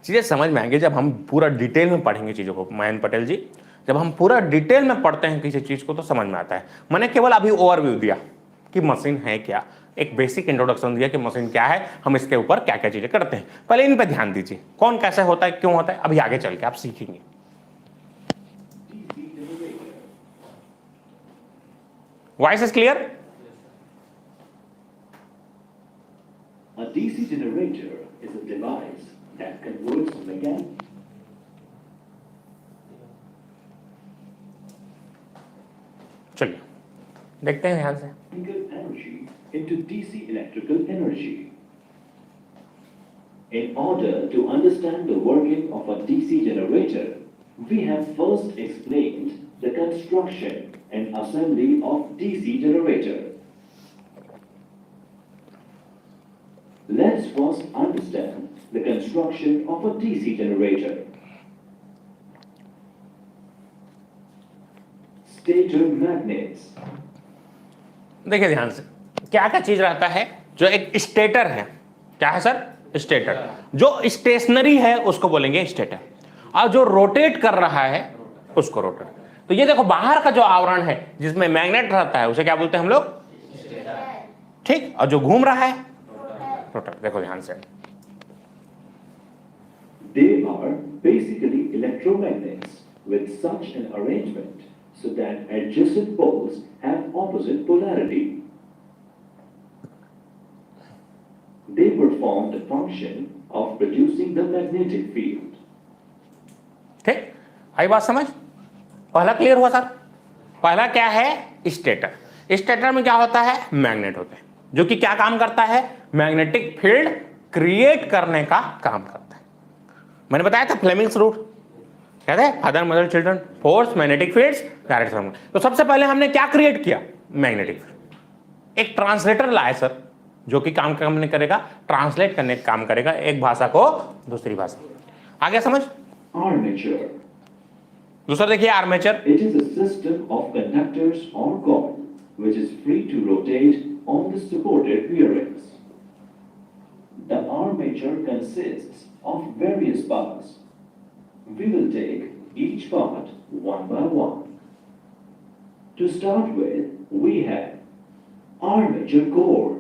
चीजें समझ में आएंगे जब हम पूरा डिटेल में पढ़ेंगे चीजों को। मयंक पटेल जी, जब हम पूरा डिटेल में पढ़ते हैं किसी चीज को तो समझ में आता है। मैंने केवल अभी ओवरव्यू दिया कि मशीन है क्या, एक बेसिक इंट्रोडक्शन दिया कि मशीन क्या है, हम इसके ऊपर क्या क्या चीजें करते हैं। पहले इन पे ध्यान दीजिए, कौन कैसे होता है, क्यों होता है, अभी आगे चल के आप सीखेंगे। Voice is clear? A DC generator is a device that converts mechanical चलिए देखते हैं ध्यान से। energy into DC electrical energy. In order to understand the working of a DC generator, we have first explained the construction and assembly of DC generator. Let's first understand the construction of a DC generator. Stator magnets. देखिए ध्यान से, क्या क्या चीज रहता है? जो एक स्टेटर है, क्या है सर? स्टेटर। जो स्टेशनरी है उसको बोलेंगे स्टेटर, और जो रोटेट कर रहा है उसको रोटर। तो ये देखो बाहर का जो आवरण है जिसमें मैग्नेट रहता है उसे क्या बोलते हैं हम लोग? ठीक, और जो घूम रहा है रोटर। देखो ध्यान से, They are basically electromagnets with such an arrangement so that adjacent poles have opposite polarity. They perform the function of producing the magnetic field. ठीक, आई बात समझ? पहला क्लियर हुआ सर? पहला क्या है? स्टेटर। स्टेटर में क्या होता है? मैग्नेट होते हैं, जो कि क्या काम करता है? मैग्नेटिक फील्ड क्रिएट करने का काम करता है। मैंने बताया था फ्लेमिंग्स रूल, कहते हैं father mother children, force, magnetic fields, direct thermal. तो सबसे पहले हमने क्या क्रिएट किया? Magnetic field. एक ट्रांसलेटर लाए सर, जो कि काम करेगा, ट्रांसलेट करने का काम करेगा एक भाषा को दूसरी भाषा। आगे समझ? Armature. दूसरा देखिए armature. It is a system of conductors or cord which is free to rotate on the supported bearings. The armature consists of various parts. We will take each part one by one. To start with, we have armature core.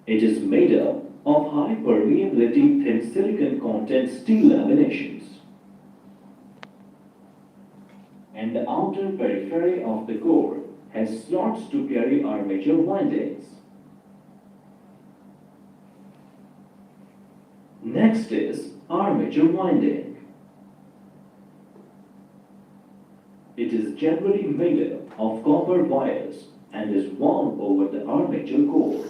It is made up of high permeability thin silicon content steel laminations. And the outer periphery of the core has slots to carry armature windings. Next is armature winding. It is generally made up of copper wires and is wound over the armature core.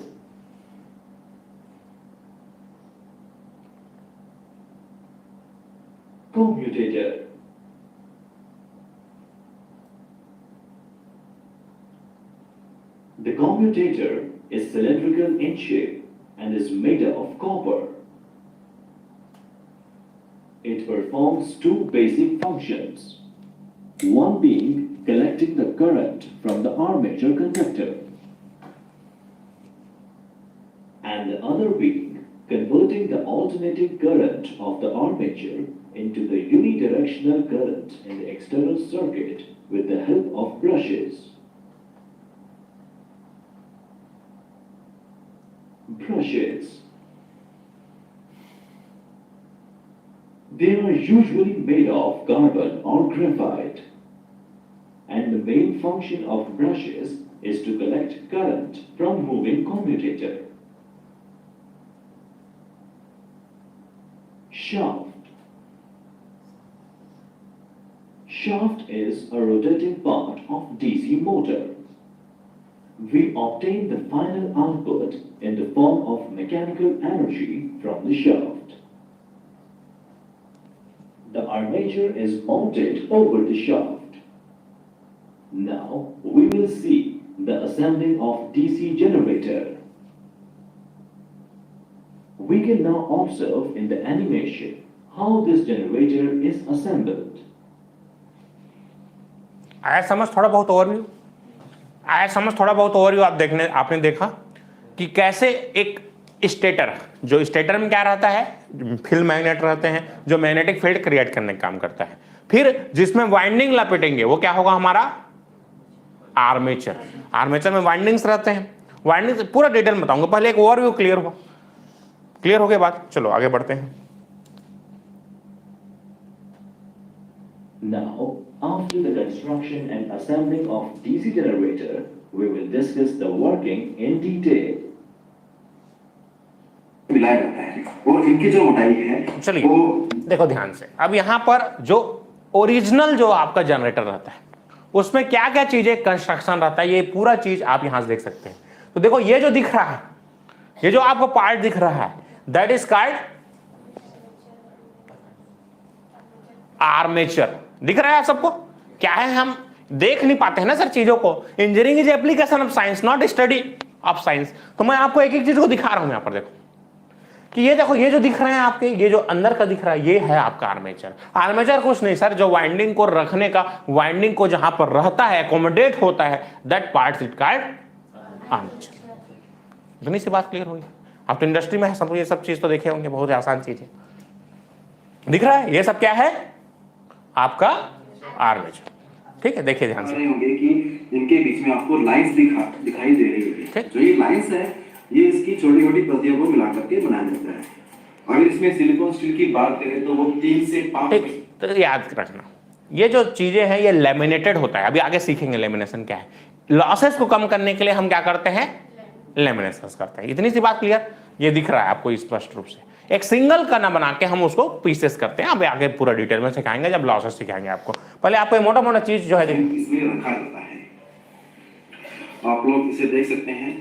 Commutator. The commutator is cylindrical in shape and is made up of copper. It performs two basic functions, one being collecting the current from the armature conductor, and the other being converting the alternating current of the armature into the unidirectional current in the external circuit with the help of brushes. Brushes. They are usually made of carbon or graphite, and the main function of brushes is to collect current from moving commutator. Shaft. Shaft is a rotating part of DC motor. We obtain the final output in the form of mechanical energy from the shaft. The armature is mounted over the shaft. Now we will see the assembling of DC generator. We can now observe in the animation how this generator is assembled. आया समझ थोड़ा बहुत overview? आया समझ थोड़ा बहुत overview? आपने देखा कि कैसे एक स्टेटर, जो स्टेटर में क्या रहता है, फील्ड मैग्नेट रहते हैं जो मैग्नेटिक फील्ड क्रिएट करने का काम करता है, फिर जिसमें वाइंडिंग लपेटेंगे वो क्या होगा हमारा आर्मेचर। आर्मेचर में वाइंडिंग्स रहते हैं। वाइंडिंग्स पूरा डिटेल में बताऊंगा, पहले एक ओवरव्यू क्लियर हो गया बात। चलो आगे बढ़ते हैं। Now, after the construction and assembling of DC generator, we will discuss the working in detail. मिलाया जाता है और इनकी जो मोटाई है चलिए वो देखो ध्यान से। अब यहाँ पर जो ओरिजिनल जो आपका जनरेटर रहता है उसमें क्या क्या चीजें कंस्ट्रक्शन रहता है, ये पूरा चीज आप यहां से देख सकते हैं। तो देखो ये जो दिख रहा है, ये जो आपको पार्ट दिख रहा है, दैट इज कॉल्ड आर्मेचर। दिख रहा है सबको? क्या है, हम देख नहीं पाते हैं ना सर चीजों को। Engineering is application of science, not study of science. तो मैं आपको एक एक चीज को दिखा रहा हूं यहां पर। देखो कि ये देखो, ये जो दिख रहे हैं आपके, ये जो अंदर का दिख रहा है, ये है आपका आर्मेचर। आर्मेचर कुछ नहीं सर, जो वाइंडिंग को रखने का, वाइंडिंग को जहां पर रहता है, एकोमोडेट होता है, that part is called armature. इतनी सी बात क्लियर हुई। आप तो इंडस्ट्री में है सब, ये सब चीज तो देखे होंगे, बहुत आसान चीज है। दिख रहा है ये सब क्या है आपका आर्मेचर। ठीक है, देखिए ध्यान से। रहे होंगे कि इनके बीच में आपको लाइंस दिखाई दे रही होगी। जो ये लाइंस है ये इसकी छोटी छोटी प्रतियों को मिला करके बनाया जाता है। अगर इसमें सिलिकॉन स्टील की बात करें तो वो 3 से 5। तो याद रखना ये जो चीजें हैं ये लेमिनेटेड होता है। अभी आगे सीखेंगे लेमिनेशन क्या है। लॉसेस को कम करने के लिए हम क्या करते हैं, लेमिनेशन करते हैं। इतनी सी बात क्लियर। ये दिख रहा है आपको स्पष्ट रूप से। एक सिंगल कना बना के हम उसको पीसेस करते हैं। अब आगे पूरा डिटेल में सिखाएंगे जब लॉसेस सिखाएंगे आपको। पहले आपको ये मोटा मोटा चीज जो है इसमें रखा जाता है, आप लोग इसे देख सकते हैं।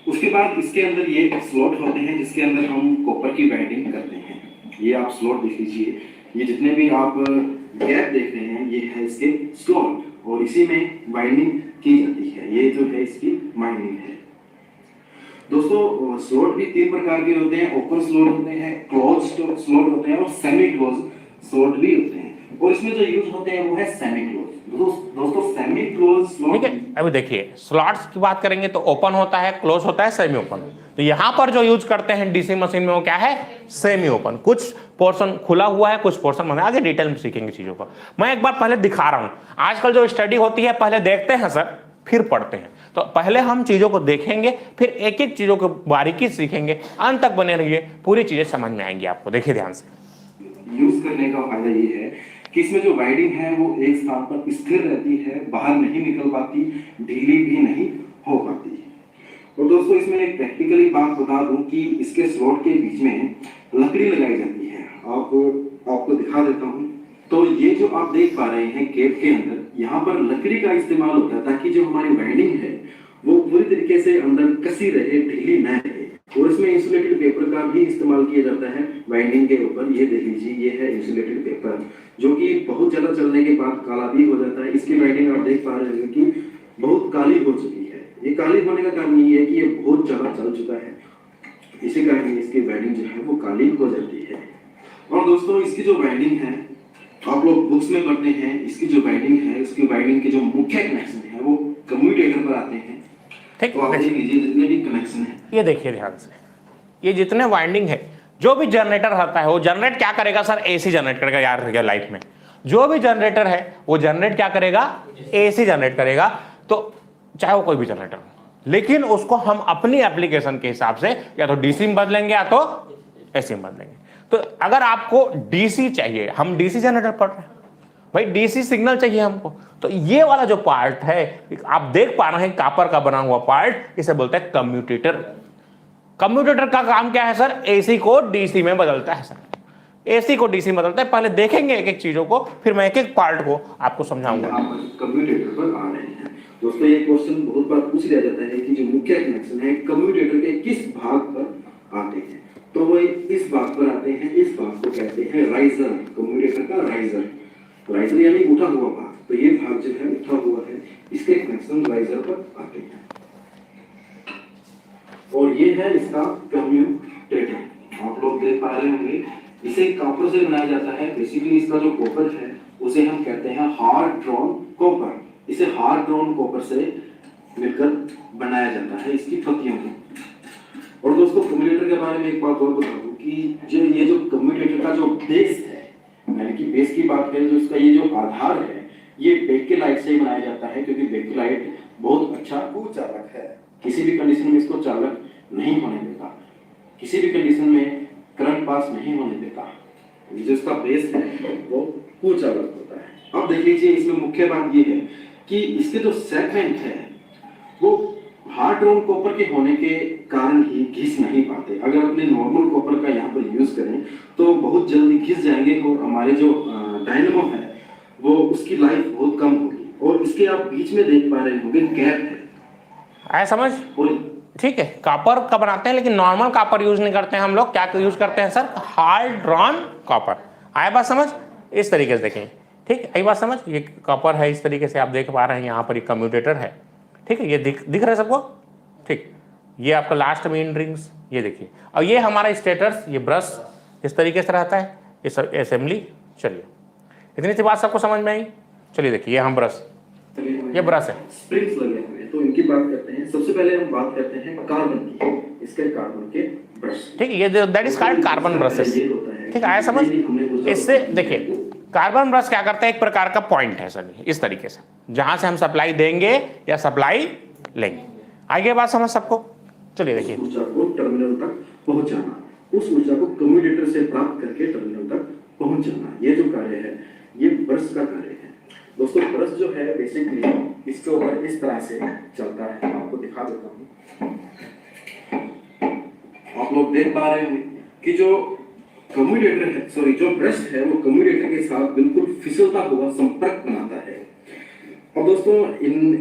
उसके बाद इसके अंदर ये स्लॉट होते हैं जिसके अंदर हम कॉपर की वाइंडिंग करते हैं। ये आप स्लॉट देख लीजिए, ये जितने भी आप गैप देख रहे हैं ये है इसके स्लॉट और इसी में वाइंडिंग की जाती है। ये जो है इसकी वाइंडिंग है। दोस्तों स्लॉट भी 3 प्रकार के होते हैं, ओपन स्लॉट होते हैं, क्लोज स्लॉट होते हैं और सेमी क्लोज स्लॉट भी होते हैं और इसमें जो यूज होते हैं वो है सेमी क्लोज। दोस्तों सेमी क्लोज स्लॉट, ठीक है। अभी देखिए स्लॉट्स की बात करेंगे तो ओपन होता है, क्लोज होता है, सेमी ओपन। तो यहां पर जो यूज करते हैं डीसी मशीन में वो क्या है, सेमी ओपन। कुछ पोर्शन खुला हुआ है, कुछ पोर्शन में आगे डिटेल में सीखेंगे चीजों को। मैं एक बार पहले दिखा रहा हूं, आजकल जो स्टडी होती है पहले देखते हैं सर फिर पढ़ते हैं। तो पहले हम चीजों को देखेंगे फिर एक एक चीजों को बारीकी सीखेंगे, अंत तक बने रहिए, पूरी चीजें समझ में आएंगी आपको। देखिए ध्यान से, यूज करने का फायदा ये है कि इसमें जो वाइंडिंग है वो एक स्थान पर स्थिर रहती है, बाहर नहीं निकल पाती, ढीली भी नहीं हो पाती। और दोस्तों इसमें एक प्रैक्टिकली बात बता दूं कि इसके स्लॉट के बीच में लकड़ी लगाई जाती है। आपको दिखा देता हूं। तो ये जो आप देख पा रहे हैं गेट के अंदर यहाँ पर लकड़ी का इस्तेमाल होता है ताकि जो हमारी वाइंडिंग है वो पूरी तरीके से अंदर कसी रहे, ढीली न रहे। और इसमें इंसुलेटेड पेपर का भी इस्तेमाल किया जाता है वाइंडिंग के ऊपर। ये देख लीजिए, ये है इंसुलेटेड पेपर जो कि बहुत ज्यादा चलने के बाद काला भी हो जाता है। इसकी वाइंडिंग आप देख पा रहे हैं कि बहुत काली हो चुकी है। ये काली होने का कारण ये है कि ये बहुत ज्यादा चल चुका है, इसी कारण इसकी वाइंडिंग जो है वो काली हो जाती है। और दोस्तों इसकी जो वाइंडिंग है आप लोग बुक्स में पढ़ते हैं, इसकी जो वाइंडिंग है, इसकी वाइंडिंग के जो मुख्य कनेक्शन है वो कम्यूटेटर पर आते हैं। ठीक तो आप देख लीजिए जितने भी कनेक्शन है, ये देखिए ध्यान से, ये जितने वाइंडिंग है, जो भी जनरेटर रहता है वो जनरेट क्या करेगा सर, एसी जनरेट करेगा। यार लाइफ में जो भी जनरेटर है वो जनरेट क्या करेगा, एसी जनरेट करेगा। तो चाहे वो कोई भी जनरेटर हो, लेकिन उसको हम अपनी एप्लीकेशन के हिसाब से या तो डीसी में बदलेंगे या तो एसी में बदलेंगे। तो अगर आपको डीसी चाहिए, हम डीसी जनरेटर पढ़ रहे हैं भाई, डीसी सिग्नल चाहिए हमको, तो ये वाला जो पार्ट है आप देख पा रहे हैं कॉपर का बना हुआ पार्ट, इसे बोलते हैं कम्यूटेटर। कम्यूटेटर का काम क्या है सर, एसी को डीसी में बदलता है सर, एसी को डीसी में बदलता है। पहले देखेंगे एक एक चीजों को, फिर मैं एक एक पार्ट को आपको समझाऊंगा। कम्यूटेटर पर आ रहे हैं दोस्तों। ये क्वेश्चन बहुत बार पूछ लिया जाता है कि जो मुख्य कनेक्शन है कम्यूटेटर के किस भाग पर आते हैं, तो वो इस भाग पर आते हैं। इस भाग को कहते हैं राइजर, कम्यूटेटर का राइजर। राइजर यानी उठा हुआ भाग, तो ये भाग जो है उठा हुआ है, इसके कनेक्शन राइजर पर आते हैं। और ये है इसका कम्यूटेटर। आप लोग देख पा रहे होंगे, इसे कॉपर से बनाया जाता है। बेसिकली इसका जो कॉपर है उसे हम कहते हैं हार्ड ड्रॉन कॉपर। इसे हार्ड ड्रॉन कॉपर से मिलकर बनाया जाता है इसकी पत्तियों को। और दोस्तों कम्यूटेटर के बारे में एक बात और बता दूं कि ये जो कम्यूटेटर का जो बेस है, यानी कि बेस की बात करें तो इसका ये जो आधार है ये बेकेलाइट से बनाया जाता है, क्योंकि बेकेलाइट बहुत अच्छा चालक है। किसी भी कंडीशन में इसको चालक नहीं होने देता, किसी भी कंडीशन में करंट पास नहीं होने देता। ये जो इसका बेस है वो चालक होता है। अब देख लीजिए, इसमें मुख्य बात ये है कि इसके जो सेगमेंट है वो हार्ड ड्रॉन कॉपर के होने के कारण ही घिस नहीं पाते। अगर अपने नॉर्मल कॉपर का यहाँ पर यूज करें तो बहुत जल्दी घिस जाएंगे और हमारे जो डायनेमो है वो उसकी लाइफ बहुत कम होगी। और इसके आप बीच में देख पा रहे होंगे गैप है, आया समझ? ठीक है, कॉपर का बनाते हैं लेकिन नॉर्मल कॉपर यूज नहीं करते हैं हम लोग। क्या यूज करते हैं सर, हार्ड ड्रॉन कॉपर। आया बात समझ? इस तरीके से देखें, ठीक है, आई बात समझ। ये कॉपर है, इस तरीके से आप देख पा रहे हैं, यहाँ पर एक कम्यूटेटर है, ठीक है, ये दिख रहा है सबको, ठीक। ये आपका लास्ट मेन रिंग्स, ये देखिए। और ये हमारा स्टेटस, ये ब्रश इस तरीके से रहता है, ये सब असेंबली। चलिए, इतनी सी बात सबको समझ में आई। चलिए देखिए, ये हम ब्रश, ये ब्रश है, स्प्रिंग्स लगे हुए हैं, तो इनकी बात करते हैं। सबसे पहले हम बात करते हैं कार्बन की, इसके कार्बन के ब्रश, ठीक है, ये that is called carbon brushes, ठीक है, आया समझ। इससे देखिए, कार्बन ब्रश क्या करता है, एक प्रकार का पॉइंट है सर, इस तरीके से, जहां से हम सप्लाई देंगे या सप्लाई लेंगे। आगे बात समझ सबको? चलिए देखिए, ऊर्जा को टर्मिनल तक पहुंचाना, उस ऊर्जा को कम्यूटेटर से प्राप्त करके टर्मिनल तक पहुंचाना, ये जो कार्य है ये ब्रश का कार्य है। दोस्तों ब्रश जो है बेसिकली इसके ऊपर इस तरह से चलता है, आपको दिखा देता हूँ। आप लोग देख पा रहे हैं कि जो कम्यूटेटर है, सॉरी जो ब्रश है वो कम्यूटेटर के साथ बिल्कुल फिसलता हुआ संपर्क बनाता है। अब दोस्तों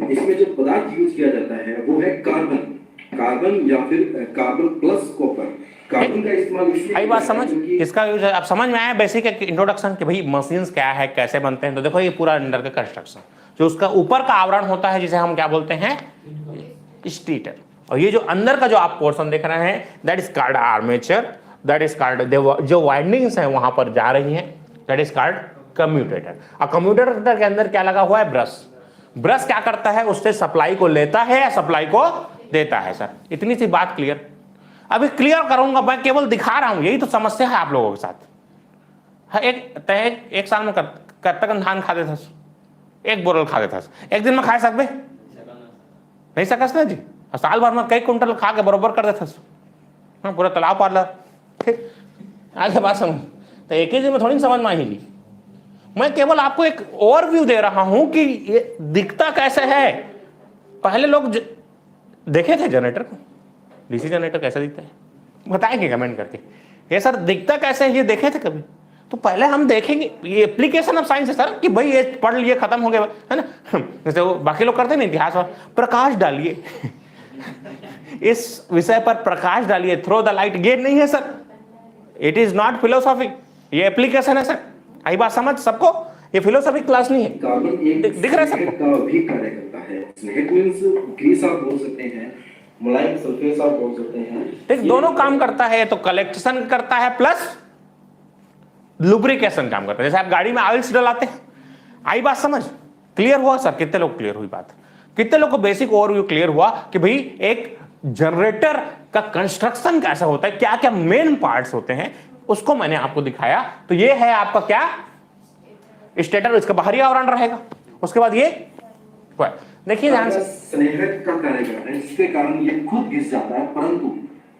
इसमें जो पदार्थ यूज किया जाता है वो है कार्बन या फिर कार्बन प्लस कॉपर। कार्बन का इस्तेमाल इसलिए आई बात किया समझ, जाता है क्योंकि इसका यूज अब समझ में आया बेसिक इंट्रोडक्शन कि भाई मशीन्स क्या है, कैसे बनते हैं। तो देखो ये पूरा अंडर का कंस्ट्रक्शन, जो उसका ऊपर का आवरण होता है जिसे हम क्या बोलते हैं, स्टेटर, और ये जो अंदर का जो आप पोर्शन देख रहे हैं that is called armature, that is called जो वाइंडिंग्स हैं वहां पर जा रही हैं दैट इज कॉल्ड कम्यूटेटर। और कम्यूटेटर के अंदर क्या लगा हुआ है, ब्रश। ब्रश क्या करता है, उससे सप्लाई को लेता है या सप्लाई को देता है। सर इतनी सी बात क्लियर। अभी क्लियर करूंगा, मैं केवल दिखा रहा हूं, यही तो समस्या है आप लोगों के साथ। हाँ, एक साल में कब धान खा देता, एक बोरल खा देता, एक दिन में खा सकते नहीं सकस ना जी, साल भर में कई कुंटल खा के बरोबर कर देता। हाँ, पूरा तालाब पाला। ठीक, आगे बात समझ। तो एक ही दिन में थोड़ी समझ में आई ली। मैं केवल आपको एक ओवरव्यू दे रहा हूं कि ये दिखता कैसे है। पहले लोग देखे थे जनरेटर को, डीसी जनरेटर कैसा दिखता है, बताएंगे कमेंट करके। ये सर दिखता कैसे है, ये देखे थे कभी? तो पहले हम देखेंगे, ये एप्लीकेशन ऑफ साइंस है सर, कि भाई ये पढ़ लिए खत्म हो गया, है ना। जैसे वो बाकी लोग करते नहीं, इतिहास और प्रकाश डालिए इस विषय पर प्रकाश डालिए, थ्रो द लाइट। ये नहीं है sir, it is not philosophy, ये एप्लीकेशन है सर। आई बात समझ सबको, ये फिलोसॉफी क्लास नहीं है। कार्बन एक दिख रहा है सबको? का भी कार्य करता है। स्नेहक मींस ग्रीस आप बोल सकते हैं, मुलायम सरफेस आप बोल सकते हैं। ठीक, दोनों काम करता है। तो कलेक्शन करता है प्लस लुब्रिकेशन काम करता है। जैसे आप गाड़ी में ऑयल्स डलाते हैं। आई बात समझ, क्लियर हुआ सर? कितने लोग क्लियर हुई बात? कितने लोग को बेसिक ओवरव्यू क्लियर हुआ कि भाई एक जनरेटर का कंस्ट्रक्शन कैसा होता है, क्या क्या मेन पार्ट्स होते हैं, उसको मैंने आपको दिखाया। तो ये है आपका क्या, स्टेटर, इसका बाहरी आवरण रहेगा। उसके बाद ये देखिए ध्यान से, स्नेहक का कार्य करता है, जिसके कारण ये खुद घिस जाता है, परंतु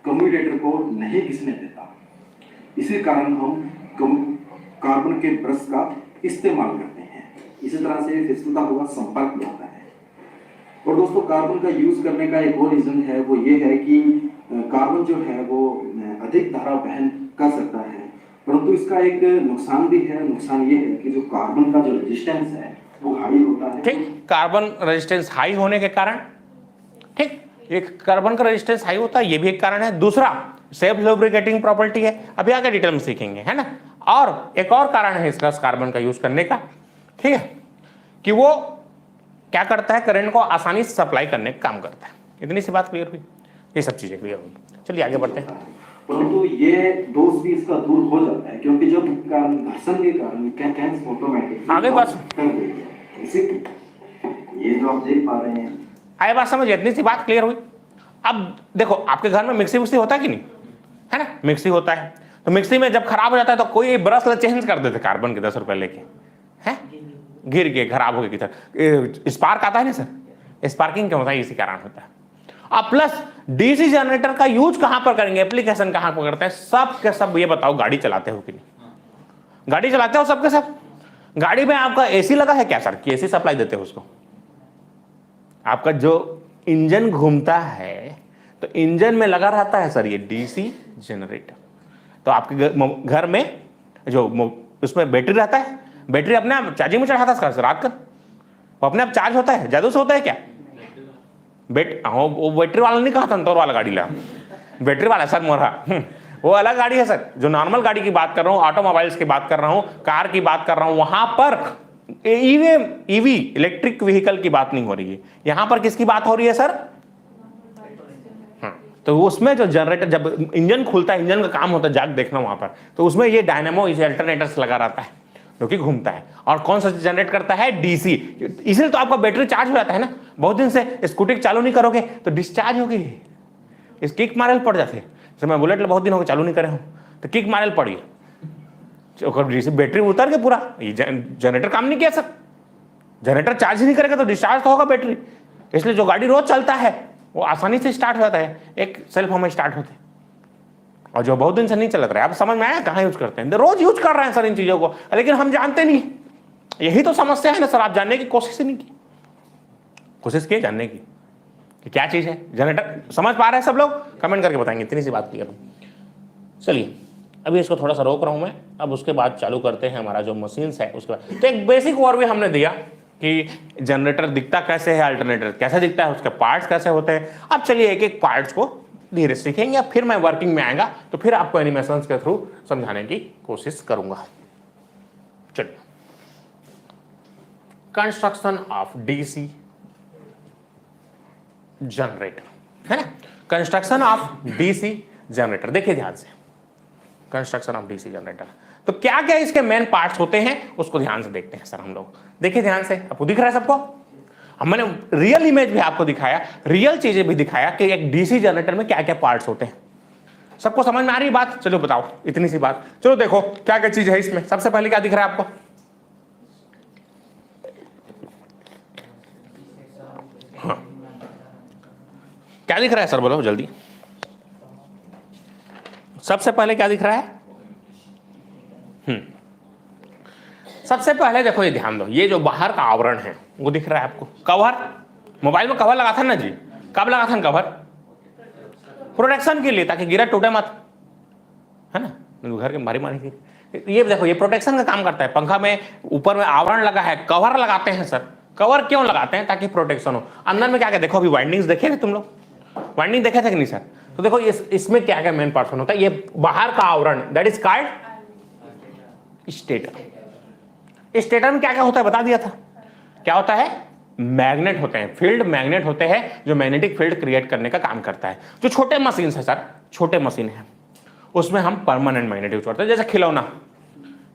कम्यूटेटर को नहीं घिसने देता। इसी कारण हम कार्बन के ब्रश का इस्तेमाल करते हैं। इसी तरह से फिसलता हुआ संपर्क में आता है। और दोस्तों, कार्बन का यूज करने का एक और रीजन है, वो ये है कि कार्बन जो है वो अधिक धारा वहन कर सकता है, परंतु इसका एक नुकसान भी है। नुकसान ये है कि जो कार्बन का जो रेजिस्टेंस है वो हाई होता है। ठीक, कार्बन रेजिस्टेंस हाई होने के कारण, ठीक, एक कार्बन का रेजिस्टेंस हाई होता है, ये भी एक कारण है। दूसरा सेल्फ लुब्रिकेटिंग प्रॉपर्टी है, अभी आगे डिटेल में सीखेंगे, है ना। और एक और कारण है इसका कार्बन का यूज करने का, ठीक है, कि वो क्या करता है, करंट को आसानी से सप्लाई करने का काम करता है। इतनी सी बात क्लियर हुई, ये सब चीजें क्लियर हुई। चलिए आगे बढ़ते हैं। परंतु ये दोष भी इसका दूर हो जाता है, क्योंकि जब घर्षण के कारण ऑटोमेटिक आगे बात, ये जो आप देख पा रहे हैं, आगे बात समझ, इतनी सी बात क्लियर हुई। अब देखो आपके घर में मिक्सी उक्सी होता है कि नहीं, है ना, मिक्सी होता है। तो मिक्सी में जब खराब हो जाता है तो कोई ब्रश चेंज कर देते कार्बन के 10 रुपए लेके, हैं, गिर के खराब हो गए किधर, स्पार्क आता है ना सर, स्पार्किंग क्या होता है, इसी कारण होता है। अब प्लस डीसी जनरेटर का यूज कहां पर करेंगे, एप्लीकेशन कहां पर करते हैं, सब के सब ये बताओ, गाड़ी चलाते हो कि नहीं? गाड़ी चलाते हो सबके सब? गाड़ी में आपका एसी लगा है क्या सर, कि एसी सप्लाई देते हो उसको? आपका जो इंजन घूमता है तो इंजन में लगा रहता है सर ये डीसी जनरेटर। तो आपके घर में जो उसमें बैटरी रहता है, बैटरी अपने आप चार्जिंग में चढ़ाता है सर रात का, वो अपने आप चार्ज होता है, जादू से होता है क्या? वो बैटरी वाला नहीं कहा, संतोर वाला गाड़ी ला, बैटरी वाला सर मोरा वो अलग गाड़ी है सर। जो नॉर्मल गाड़ी की बात कर रहा हूँ, ऑटोमोबाइल्स की बात कर रहा हूँ, कार की बात कर रहा हूँ, वहां पर ईवी इलेक्ट्रिक व्हीकल की बात नहीं हो रही है। यहां पर किसकी बात हो रही है सर? तो उसमें जो जनरेटर, जब इंजन खुलता है, इंजन का काम होता है जाग देखना वहां पर, तो उसमें ये डायनेमो, इसे अल्टरनेटर्स लगा रहता है जो कि घूमता है। और कौन सा जनरेट करता है? डीसी। इसलिए तो आपका बैटरी चार्ज हो जाता है ना। बहुत दिन से स्कूटी चालू नहीं करोगे तो डिस्चार्ज होगी, इस किक मारे पड़ जाते हैं। जैसे मैं बुलेट बहुत दिन हो गए चालू नहीं करे हूं, तो किक मारे पड़ी, बैटरी उतर के पूरा जनरेटर काम नहीं किया सर। जनरेटर चार्ज ही नहीं करेगा तो डिस्चार्ज तो होगा बैटरी। इसलिए जो गाड़ी रोज चलता है वो आसानी से स्टार्ट हो जाता है, एक सेल्फ में स्टार्ट होते हैं। और जो बहुत दिन से नहीं चलत रहा है, आप समझ में आया कहाँ यूज करते हैं? रोज यूज कर रहे हैं सर इन चीजों को, लेकिन हम जानते नहीं। यही तो समस्या है ना सर, आप जानने की कोशिश ही नहीं की। कोशिश की जानने की कि क्या चीज है जनरेटर। समझ पा रहे हैं सब लोग? कमेंट करके बताएंगे। इतनी सी बात क्लियर हो। चलिए अभी इसको थोड़ा सा रोक रहा हूं मैं, अब उसके बाद चालू करते हैं हमारा जो मशीन्स है उसके बाद। तो एक बेसिक ओवरव्यू हमने दिया कि जनरेटर दिखता कैसे है, अल्टरनेटर कैसे दिखता है, उसके पार्ट्स कैसे होते हैं। अब चलिए एक एक पार्ट्स को धीरे सीखेंगे या फिर मैं वर्किंग में आएगा तो फिर आपको एनिमेशंस के थ्रू समझाने की कोशिश करूंगा। चलिए, कंस्ट्रक्शन ऑफ डीसी जनरेटर है ना, कंस्ट्रक्शन ऑफ डीसी जनरेटर। देखिए ध्यान से, कंस्ट्रक्शन ऑफ डीसी जनरेटर, तो क्या क्या इसके मेन पार्ट्स होते हैं उसको ध्यान से देखते हैं सर हम लोग। देखिए ध्यान से, आपको दिख रहा है सबको, अब मैंने रियल इमेज भी आपको दिखाया, रियल चीजें भी दिखाया कि एक डीसी जनरेटर में क्या क्या पार्ट्स होते हैं। सबको समझ में आ रही है बात? चलो बताओ, इतनी सी बात। चलो देखो क्या क्या चीज है इसमें। सबसे पहले क्या दिख रहा है आपको? हाँ, क्या दिख रहा है सर, बोलो जल्दी। सबसे पहले क्या दिख रहा है? सबसे पहले देखो, ये ध्यान दो, ये जो बाहर का आवरण है वो दिख रहा है आपको, कवर। मोबाइल में कवर लगा था ना जी, कब लगा था कवर? प्रोटेक्शन के लिए, ताकि गिरा टूटे मत, है ना, घर के मारी मारी की। ये देखो, ये प्रोटेक्शन का काम करता है। पंखा में ऊपर में आवरण लगा है, कवर लगाते हैं सर। कवर क्यों लगाते हैं? ताकि प्रोटेक्शन हो। अंदर में क्या क्या देखो, अभी वाइंडिंग्स देखे थे तुम लोग, वाइंडिंग देखे थे कि नहीं सर? तो देखो इसमें क्या क्या मेन पार्ट होता है। ये बाहर का आवरण, that is called stator. Stator में क्या क्या होता है बता दिया था। क्या होता है? मैग्नेट होते हैं, फील्ड मैग्नेट होते हैं जो मैग्नेटिक फील्ड क्रिएट करने का काम करता है। जो छोटे मशीन है सर, छोटे मशीन है, उसमें हम परमानेंट मैग्नेट यूज करते हैं। जैसे खिलौना,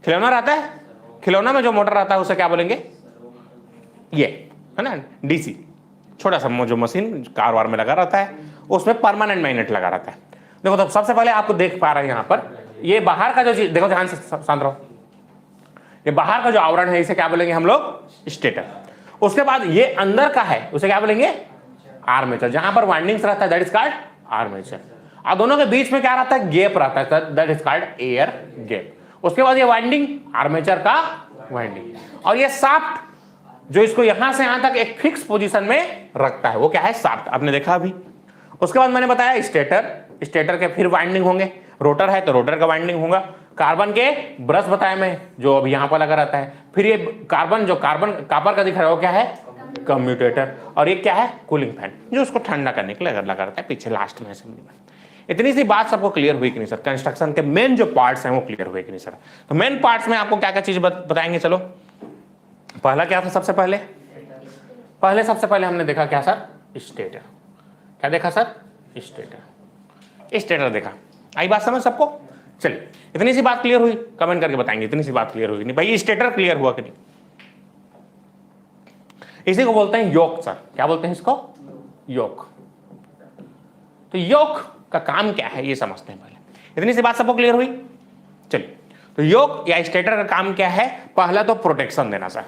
खिलौना रहता है, खिलौना में जो मोटर रहता है उसे क्या बोलेंगे? ये है ना, डीसी। छोटा सा जो मशीन कार वार में लगा रहता है उसमें परमानेंट मैग्नेट लगा रहता है। देखो, तो सबसे पहले आपको देख पा रहे हैं यहां पर, ये बाहर का जो चीज देखो, ध्यान से शांत रहो, ये बाहर का जो आवरण है इसे क्या बोलेंगे हम लोग? स्टेटर। उसके बाद ये अंदर का है उसे क्या बोलेंगे? आर्मेचर। जहां पर वाइंडिंग्स रहता है दैट इज कॉल्ड आर्मेचर। और दोनों के बीच में क्या रहता है? गैप रहता है, that is called air gap. उसके बाद ये वाइंडिंग, आर्मेचर का वाइंडिंग, और ये शाफ्ट जो इसको यहां से यहां तक एक फिक्स पोजीशन में रखता है वो क्या है? शाफ्ट। आपने देखा अभी। उसके बाद मैंने बताया स्टेटर, स्टेटर के फिर वाइंडिंग होंगे। रोटर है तो रोटर का वाइंडिंग होगा। कार्बन के ब्रश बताया मैं, जो अब यहां पर लगा रहता है। फिर ये कार्बन, जो कार्बन कॉपर का दिख रहा है वो क्या है? कम्यूटेटर। और ये क्या है? कूलिंग फैन, जो उसको ठंडा करने के लिए लगा रहता है पीछे लास्ट में असेंबली में। इतनी सी बात सबको क्लियर हुई कि नहीं सर? कंस्ट्रक्शन के मेन जो पार्ट्स हैं वो क्लियर हुए कि नहीं सर? तो मेन पार्ट्स में आपको क्या क्या चीज बताएंगे। चलो, पहला क्या था? सबसे पहले हमने देखा क्या सर? स्टेटर। क्या देखा सर? स्टेटर। स्टेटर देखा। आई बात समझ सबको? चलिए, इतनी सी बात क्लियर हुई? कमेंट करके बताएंगे इतनी सी बात क्लियर हुई नहीं भाई? स्टेटर क्लियर हुआ कि नहीं? इसी को बोलते हैं योक सर। क्या बोलते हैं इसको? योक। तो योक का काम क्या है ये समझते हैं पहले। इतनी सी बात सबको क्लियर हुई? चलिए, तो योक या स्टेटर का काम क्या है? पहला तो प्रोटेक्शन देना सर।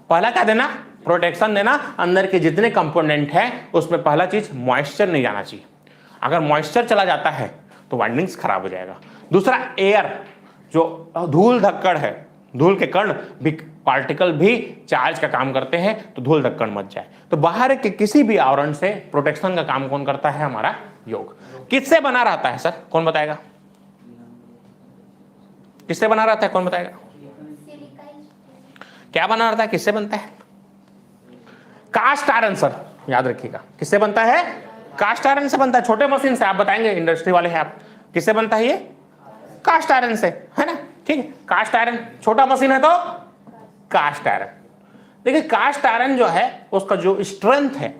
पहला क्या देना? प्रोटेक्शन देना। अंदर के जितने कंपोनेंट हैं उसमें पहला चीज मॉइस्चर नहीं जाना चाहिए। अगर मॉइस्चर चला जाता है तो वाइंडिंग्स खराब हो जाएगा। दूसरा, एयर, जो धूल धक्कड़ है, धूल के कण भी, पार्टिकल भी चार्ज का काम करते हैं, तो धूल धक्कड़ मच जाए। तो बाहर के किसी भी आवरण से प्रोटेक्शन का काम कौन करता है? हमारा योग। किससे बना रहता है सर? कौन बताएगा? किससे बना रहता है? कौन बताएगा? क्या बना रहता है? किससे बनता है? कास्ट आयरन सर, याद रखिएगा। किससे बनता है? कास्ट आयरन से बनता है। छोटे मशीन से, आप बताएंगे, इंडस्ट्री वाले हैं आप। किससे बनता है ये? कास्ट आयरन से, है ना? ठीक है, कास्ट आयरन। छोटा मशीन है तो कास्ट आयरन। देखिए, कास्ट आयरन जो है उसका जो स्ट्रेंथ है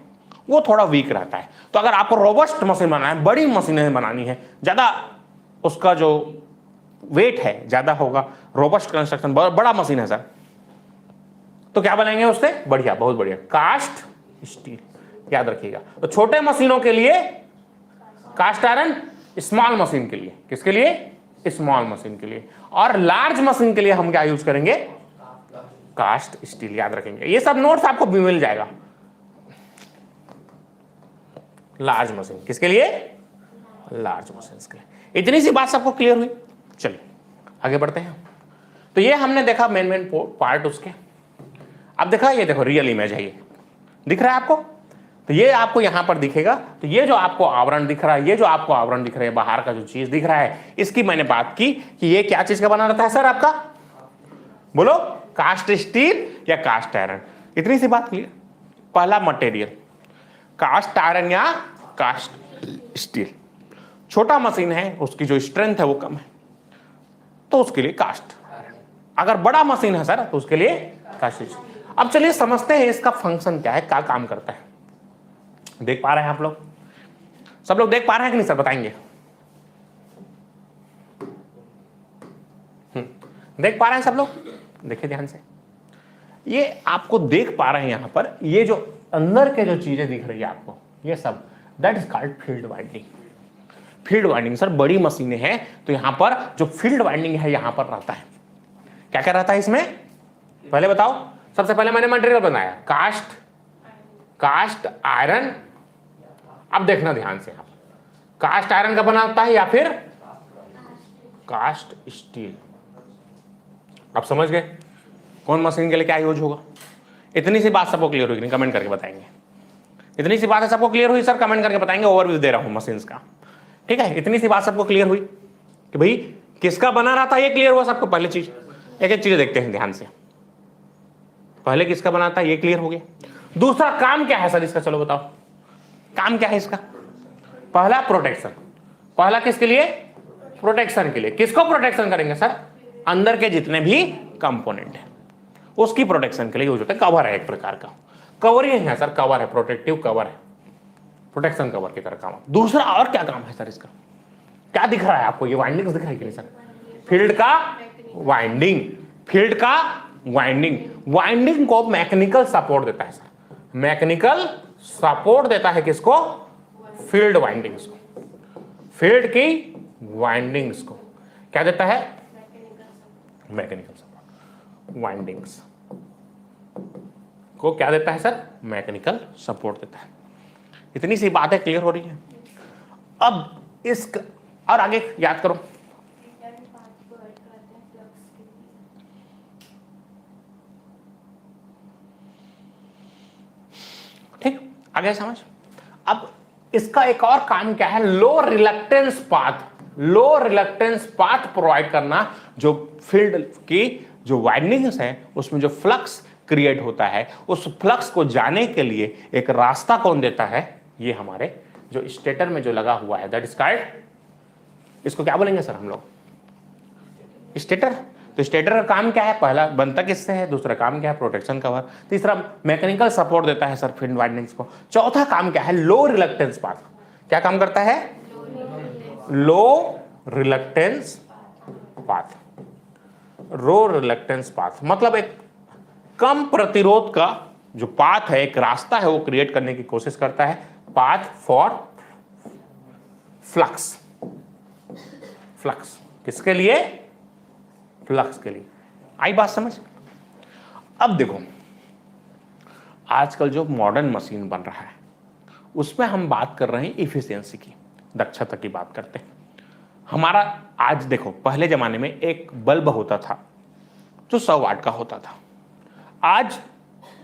वो थोड़ा वीक रहता है। तो अगर आपको रोबस्ट मशीन बनाना है, बड़ी मशीनें बनानी है, ज्यादा उसका जो वेट है ज्यादा होगा, रोबस्ट कंस्ट्रक्शन, बड़ा मशीन है सर, तो क्या बनाएंगे उससे? बढ़िया, बहुत बढ़िया, कास्ट स्टील। याद रखिएगा। तो छोटे मशीनों के लिए कास्ट आयरन, स्मॉल मशीन के लिए, किसके लिए? स्मॉल मशीन के लिए। और लार्ज मशीन के लिए हम क्या यूज करेंगे? Cast steel. याद रखेंगे। ये सब नोट्स आपको भी मिल जाएगा। लार्ज मशीन किसके लिए? लार्ज मशीन के लिए। इतनी सी बात सबको क्लियर हुई? चलिए आगे बढ़ते हैं। तो ये हमने देखा मेन पार्ट उसके। अब देखा, ये देखो रियल इमेज है, ये दिख रहा है आपको? तो ये आपको यहां पर दिखेगा। तो ये जो आपको आवरण दिख रहा है, ये जो आपको आवरण दिख रहा है, बाहर का जो चीज दिख रहा है, इसकी मैंने बात की कि ये क्या चीज का बना रहता है सर आपका? बोलो, कास्ट स्टील या कास्ट आयरन। इतनी सी बात क्लियर? पहला मटेरियल कास्ट आयरन या कास्ट स्टील। छोटा मशीन है, उसकी जो स्ट्रेंथ है वो कम है, तो उसके लिए कास्ट। अगर बड़ा मशीन है सर तो उसके लिए कास्ट। अब चलिए समझते हैं इसका फंक्शन क्या है, क्या काम करता है। देख पा रहे हैं आप लोग? सब लोग देख पा रहे हैं कि नहीं सर, बताएंगे? देख पा रहे हैं सब लोग? देखिए ध्यान से, ये आपको देख पा रहे हैं यहां पर, ये जो अंदर के जो चीजें दिख रही है आपको, ये सब that is called field winding. Field winding sir बड़ी मशीनें हैं तो यहां पर जो फील्ड वाइंडिंग है यहां पर रहता है। क्या क्या रहता है इसमें, पहले बताओ। सबसे पहले मैंने मटेरियल बनाया कास्ट आयरन। अब देखना ध्यान से, कास्ट आयरन का बना होता है या फिर कास्ट स्टील। अब समझ गए कौन मशीन के लिए क्या यूज होगा? इतनी सी बात सबको क्लियर हुई? कमेंट करके बताएंगे। इतनी सी बात है सबको क्लियर हुई सर? कमेंट करके बताएंगे। ओवरव्यू दे रहा हूं मशीन्स का, ठीक है? इतनी सी बात सबको क्लियर हुई कि भाई किसका बना रहा था, ये क्लियर हुआ सबको? पहले चीज, एक एक चीज देखते हैं ध्यान से। पहले किसका बना था, ये क्लियर हो गया। दूसरा काम क्या है सर इसका, चलो बताओ काम क्या है इसका? पहला प्रोटेक्शन। पहला किसके लिए? प्रोटेक्शन के लिए। किसको प्रोटेक्शन करेंगे सर? अंदर के जितने भी कंपोनेंट है उसकी प्रोटेक्शन के लिए यूज होता है। कवर है एक प्रकार का, कवर ही है सर, कवर है, प्रोटेक्टिव कवर है, प्रोटेक्शन कवर की तरह काम। दूसरा और क्या काम है सर इसका? क्या दिख रहा है आपको? ये वाइंडिंग दिख रहा है कि नहीं सर? फील्ड का वाइंडिंग, फील्ड का वाइंडिंग। वाइंडिंग को मैकेनिकल सपोर्ट देता है सर, मैकेनिकल सपोर्ट देता है किसको? फील्ड वाइंडिंग्स को, फील्ड की वाइंडिंग्स को क्या देता है? Mechanical support. वाइंडिंग्स को क्या देता है सर? मैकेनिकल सपोर्ट देता है। इतनी सी बातें क्लियर हो रही है। अब इस और आगे याद करो। ठीक, आगे समझ। अब इसका एक और काम क्या है? लो रिलक्टेंस पाथ, लो रिलक्टेंस पाथ प्रोवाइड करना। जो फील्ड की जो वाइंडिंग्स है उसमें जो फ्लक्स क्रिएट होता है, उस फ्लक्स को जाने के लिए एक रास्ता कौन देता है? ये हमारे जो स्टेटर में जो लगा हुआ है, दैट इज कॉल्ड, इसको क्या बोलेंगे सर हम लोग? स्टेटर। तो स्टेटर का काम क्या है? पहला बनता किससे है, दूसरा काम क्या है? प्रोटेक्शन कवर, तीसरा मैकेनिकल सपोर्ट देता है सर फील्ड वाइंडिंग्स को, चौथा काम क्या है? लो रिलक्टेंस पाथ। क्या काम करता है? लो रिलक्टेंस पाथ। लो रिलक्टेंस पाथ मतलब एक कम प्रतिरोध का जो पाथ है, एक रास्ता है, वो क्रिएट करने की कोशिश करता है। Path for flux. फ्लक्स किसके लिए? फ्लक्स के लिए। आई बात समझ? अब देखो, आजकल जो मॉडर्न मशीन बन रहा है उसमें हम बात कर रहे हैं इफिशियंसी की, दक्षता की बात करते हैं। हमारा आज देखो, पहले जमाने में एक बल्ब होता था जो 100 वाट का होता था। आज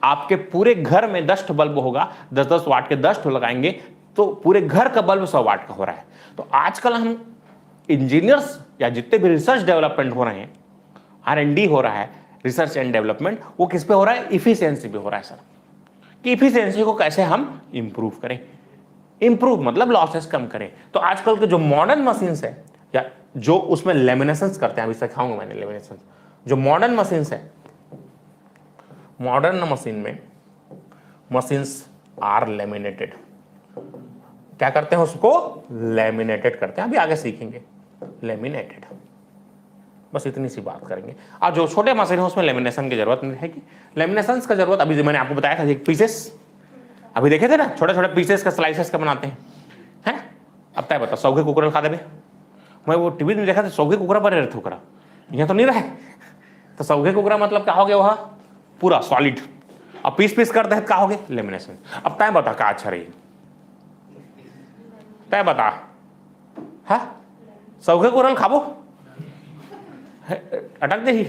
आपके पूरे घर में 10 बल्ब होगा, 10-10 वाट के 10 लगाएंगे तो पूरे घर का बल्ब 100 वाट का हो रहा है। तो आजकल हम इंजीनियर्स या जितने भी रिसर्च डेवलपमेंट हो रहे हैं, R&D हो रहा है, रिसर्च एंड डेवलपमेंट, वो किस पे हो रहा है? इफिशियंसी पे हो रहा है सर, कि इफिशियंसी को कैसे हम इंप्रूव करें। इंप्रूव मतलब लॉसेस कम करें। तो आजकल के जो मॉडर्न मशीन्स है या जो उसमें लेमिनेशंस करते हैं, अभी सिखाऊंगा मैंने लेमिनेशंस। जो मॉडर्न मशीन्स है, मॉडर्न मशीन में मशीन्स आर लेमिनेटेड। क्या करते हैं? उसको लेमिनेटेड करते हैं, अभी आगे सीखेंगे। लेमिनेटेड, बस इतनी सी बात करेंगे। और जो छोटे मशीन है उसमें लेमिनेशन की जरूरत नहीं रहेगी। लेमिनेशन का जरूरत अभी मैंने आपको बताया था, एक पीसेस अभी देखे थे ना, छोटे छोटे पीसेस का स्लाइसेस का बनाते हैं। अब तय बता, सौगे कुकर खा देवे। मैं वो टीवी में देखा था, सौगे कुकरा पर रहते कुकरा, यहाँ तो नहीं रहे। तो सौगे कुकरा मतलब क्या हो गया? वह पूरा सॉलिड। अब पीस पीस करते हैं, क्या हो गया? लेमिनेशन। अब तय बता क्या अच्छा रही? तय बता, हाँ सौगे कुरल खाबो अटक दे ही।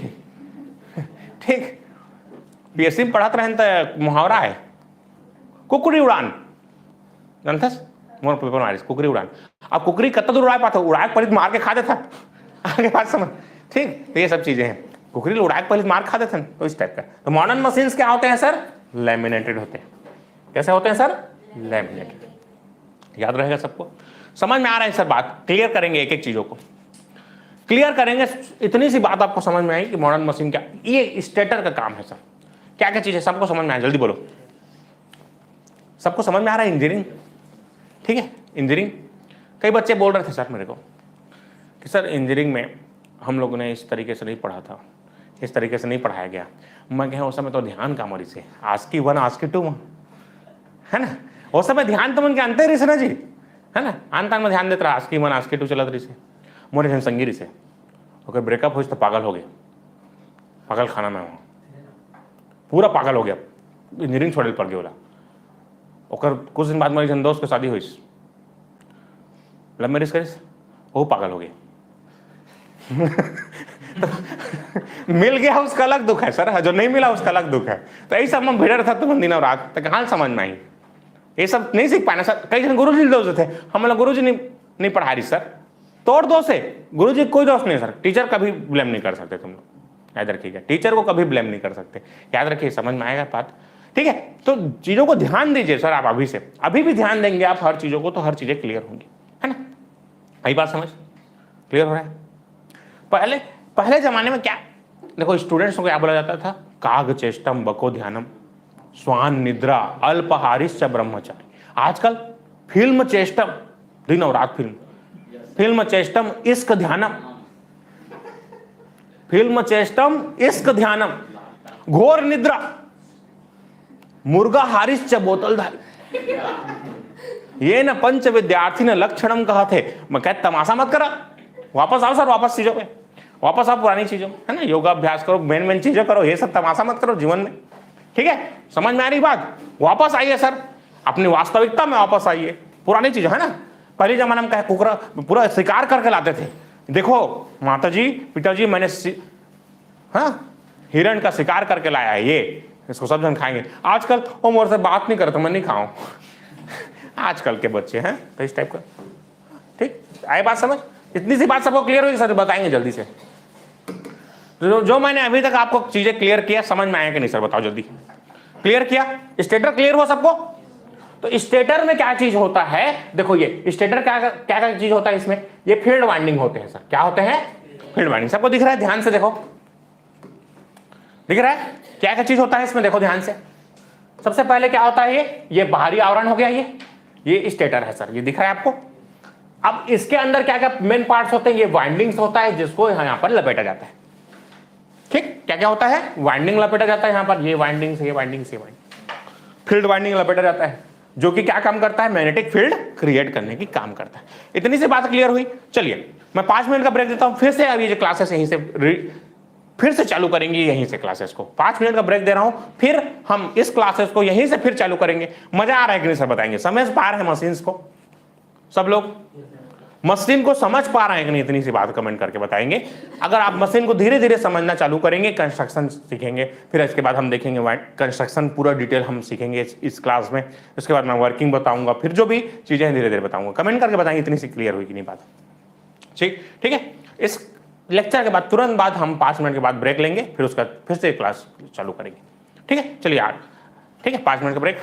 ठीक, बीएससी में पढ़ाते रहे तो मुहावरा है, कुकरी उड़ान जानथस मोर पेपर मारिस, कुकरी उड़ान। अब कुकरी कत्ता दूर उड़ा पाता, उड़ा पहले मार के खा देता। आगे बात समझ? ठीक, तो ये सब चीजें हैं। कुकरी उड़ा पहले मार खा देते हैं, तो इस टाइप का। तो मॉडर्न मशीन्स क्या होते हैं सर? लेमिनेटेड होते हैं। कैसे होते हैं सर? लेमिनेटेड। याद रहेगा सबको। समझ में आ रहा है सर? बात क्लियर करेंगे, एक एक चीजों को क्लियर करेंगे। इतनी सी बात आपको समझ में आई कि मॉडर्न मशीन क्या, ये स्टेटर का काम है सर। क्या क्या चीज है सबको समझ में आया? जल्दी बोलो, सबको समझ में आ रहा है? इंजीनियरिंग, ठीक है, इंजीनियरिंग। कई बच्चे बोल रहे थे सर मेरे को कि सर इंजीनियरिंग में हम लोगों ने इस तरीके से नहीं पढ़ा था, इस तरीके से नहीं पढ़ाया गया। मैं कहा उस समय तो ध्यान का मरी से आस्की 1 आस्की 2 है ना, उस समय ध्यान तो मन के अंतर रही से ना जी, है ना, अंतर में ध्यान देता रहा, आस्की 1 आस्की 2 चलत रही से मोरे जनसंगी से ओके ब्रेकअप हो तो पागल हो गया, पागल खाना में वहाँ पूरा पागल हो गया, इंजीनियरिंग छोड़े पड़ गया बोला। और कुछ दिन बाद मेरी जन दोस्त की शादी हुई, लव मैरिज करिस, वो पागल हो गया। मिल गया उसका अलग दुख है सर, जो नहीं मिला उसका अलग दुख है। तो यही सब हम भिड़ था तुम दिन और रात तक, कहाँ समझ में आई? ये सब नहीं सीख पाना सर। कई जन गुरुजी दोस्त थे, हम लोग गुरुजी नहीं पढ़ा रही सर, तोड़ दोष है। गुरुजी कोई दोष नहीं सर, टीचर कभी ब्लेम नहीं कर सकते, तुम लोग याद रखिएगा, टीचर को कभी ब्लेम नहीं कर सकते, याद रखिए, समझ में आएगा बात, ठीक है। तो चीजों को ध्यान दीजिए सर, आप अभी से, अभी भी ध्यान देंगे आप हर चीजों को, तो हर चीजें क्लियर होंगी, है ना। यही बात समझ क्लियर हो रहा है? पहले जमाने में क्या, देखो स्टूडेंट्स को क्या बोला जाता था, काग चेष्टम बको ध्यानम स्वान निद्रा अल्पहारिश्च ब्रह्मचारी। आजकल फिल्म चेष्टम, दिन और रात फिल्म चेष्टम इश्क ध्यानम, फिल्म चेष्टम इश्क ध्यानम, घोर निद्रा मुर्गा हारिश्च बोतलधारी, ये न पंच विद्यार्थी ने लक्षणम कहा थे। मैं कहता तमाशा मत करा, वापस आओ सर, वापस चीजों पे, वापस आओ पुरानी चीजों, है ना, योगाभ्यास करो, मेन चीजें करो, ये सब तमाशा मत करो जीवन में, ठीक है। समझ में आ रही बात? वापस आइए सर, अपनी वास्तविकता में वापस आइए, पुरानी चीजें, है ना। पहले जमाने में कहे कुकरा पूरा शिकार करके लाते थे, देखो माताजी पिताजी मैंने हिरण का शिकार करके लाया है, ये इसको सब जन खाएंगे। आजकल वो मोर से बात नहीं करता, मैं नहीं खाऊं। आजकल के बच्चे हैं तो इस टाइप का, ठीक आए बात समझ? इतनी सी बात सबको क्लियर हुई सर? बताएंगे जल्दी से, जो मैंने अभी तक आपको चीजें क्लियर किया, समझ में आया कि नहीं सर? बताओ जल्दी। क्लियर किया? स्टेटर क्लियर हुआ सबको? तो स्टेटर में क्या चीज होता है, देखो ये स्टेटर क्या चीज होता है इसमें, ये फील्ड वाइंडिंग होते हैं सर। क्या होते हैं? Field winding. सबको दिख रहा है? ध्यान से देखो, दिख रहा है क्या चीज होता है इसमें? देखो ध्यान से। सबसे पहले क्या होता है, ये बाहरी आवरण हो गया, ये स्टेटर है सर, ये दिख रहा है आपको। अब इसके अंदर क्या क्या मेन पार्ट्स होते हैं, ये वाइंडिंग्स होता है जिसको यहां पर लपेटा जाता है, ठीक। क्या क्या होता है? वाइंडिंग लपेटा जाता है यहां पर, ये वाइंडिंग्स, ये वाइंडिंग्स, ये वाइंडिंग, फील्ड वाइंडिंग लपेटा जाता है, जो कि क्या काम करता है? मैग्नेटिक फील्ड क्रिएट करने की काम करता है। इतनी सी बात क्लियर हुई? चलिए मैं 5 मिनट का ब्रेक देता हूं, फिर से अभी ये क्लासेस यहीं से फिर से चालू करेंगे, यहीं से क्लासेस को 5 मिनट का ब्रेक दे रहा हूं, फिर हम इस क्लासेस को यहीं से फिर चालू करेंगे। मजा आ रहा है कि नहीं सर? बताएंगे समझ पा रहे हैं मशीन्स को सब लोग? मशीन को समझ पा रहे हैं कि नहीं? इतनी सी बात कमेंट करके बताएंगे। अगर आप मशीन को धीरे धीरे समझना चालू करेंगे, कंस्ट्रक्शन सीखेंगे, फिर इसके बाद हम देखेंगे कंस्ट्रक्शन पूरा डिटेल हम सीखेंगे इस क्लास में। उसके बाद मैं वर्किंग बताऊंगा, फिर जो भी चीजें धीरे धीरे बताऊंगा। कमेंट करके बताएंगे इतनी सी क्लियर हुई कि नहीं बात? ठीक है। इस लेक्चर के बाद तुरंत बाद हम 5 मिनट के बाद ब्रेक लेंगे, फिर उसका फिर से क्लास चालू करेंगे, ठीक है। चलिए यार, ठीक है, 5 मिनट का ब्रेक।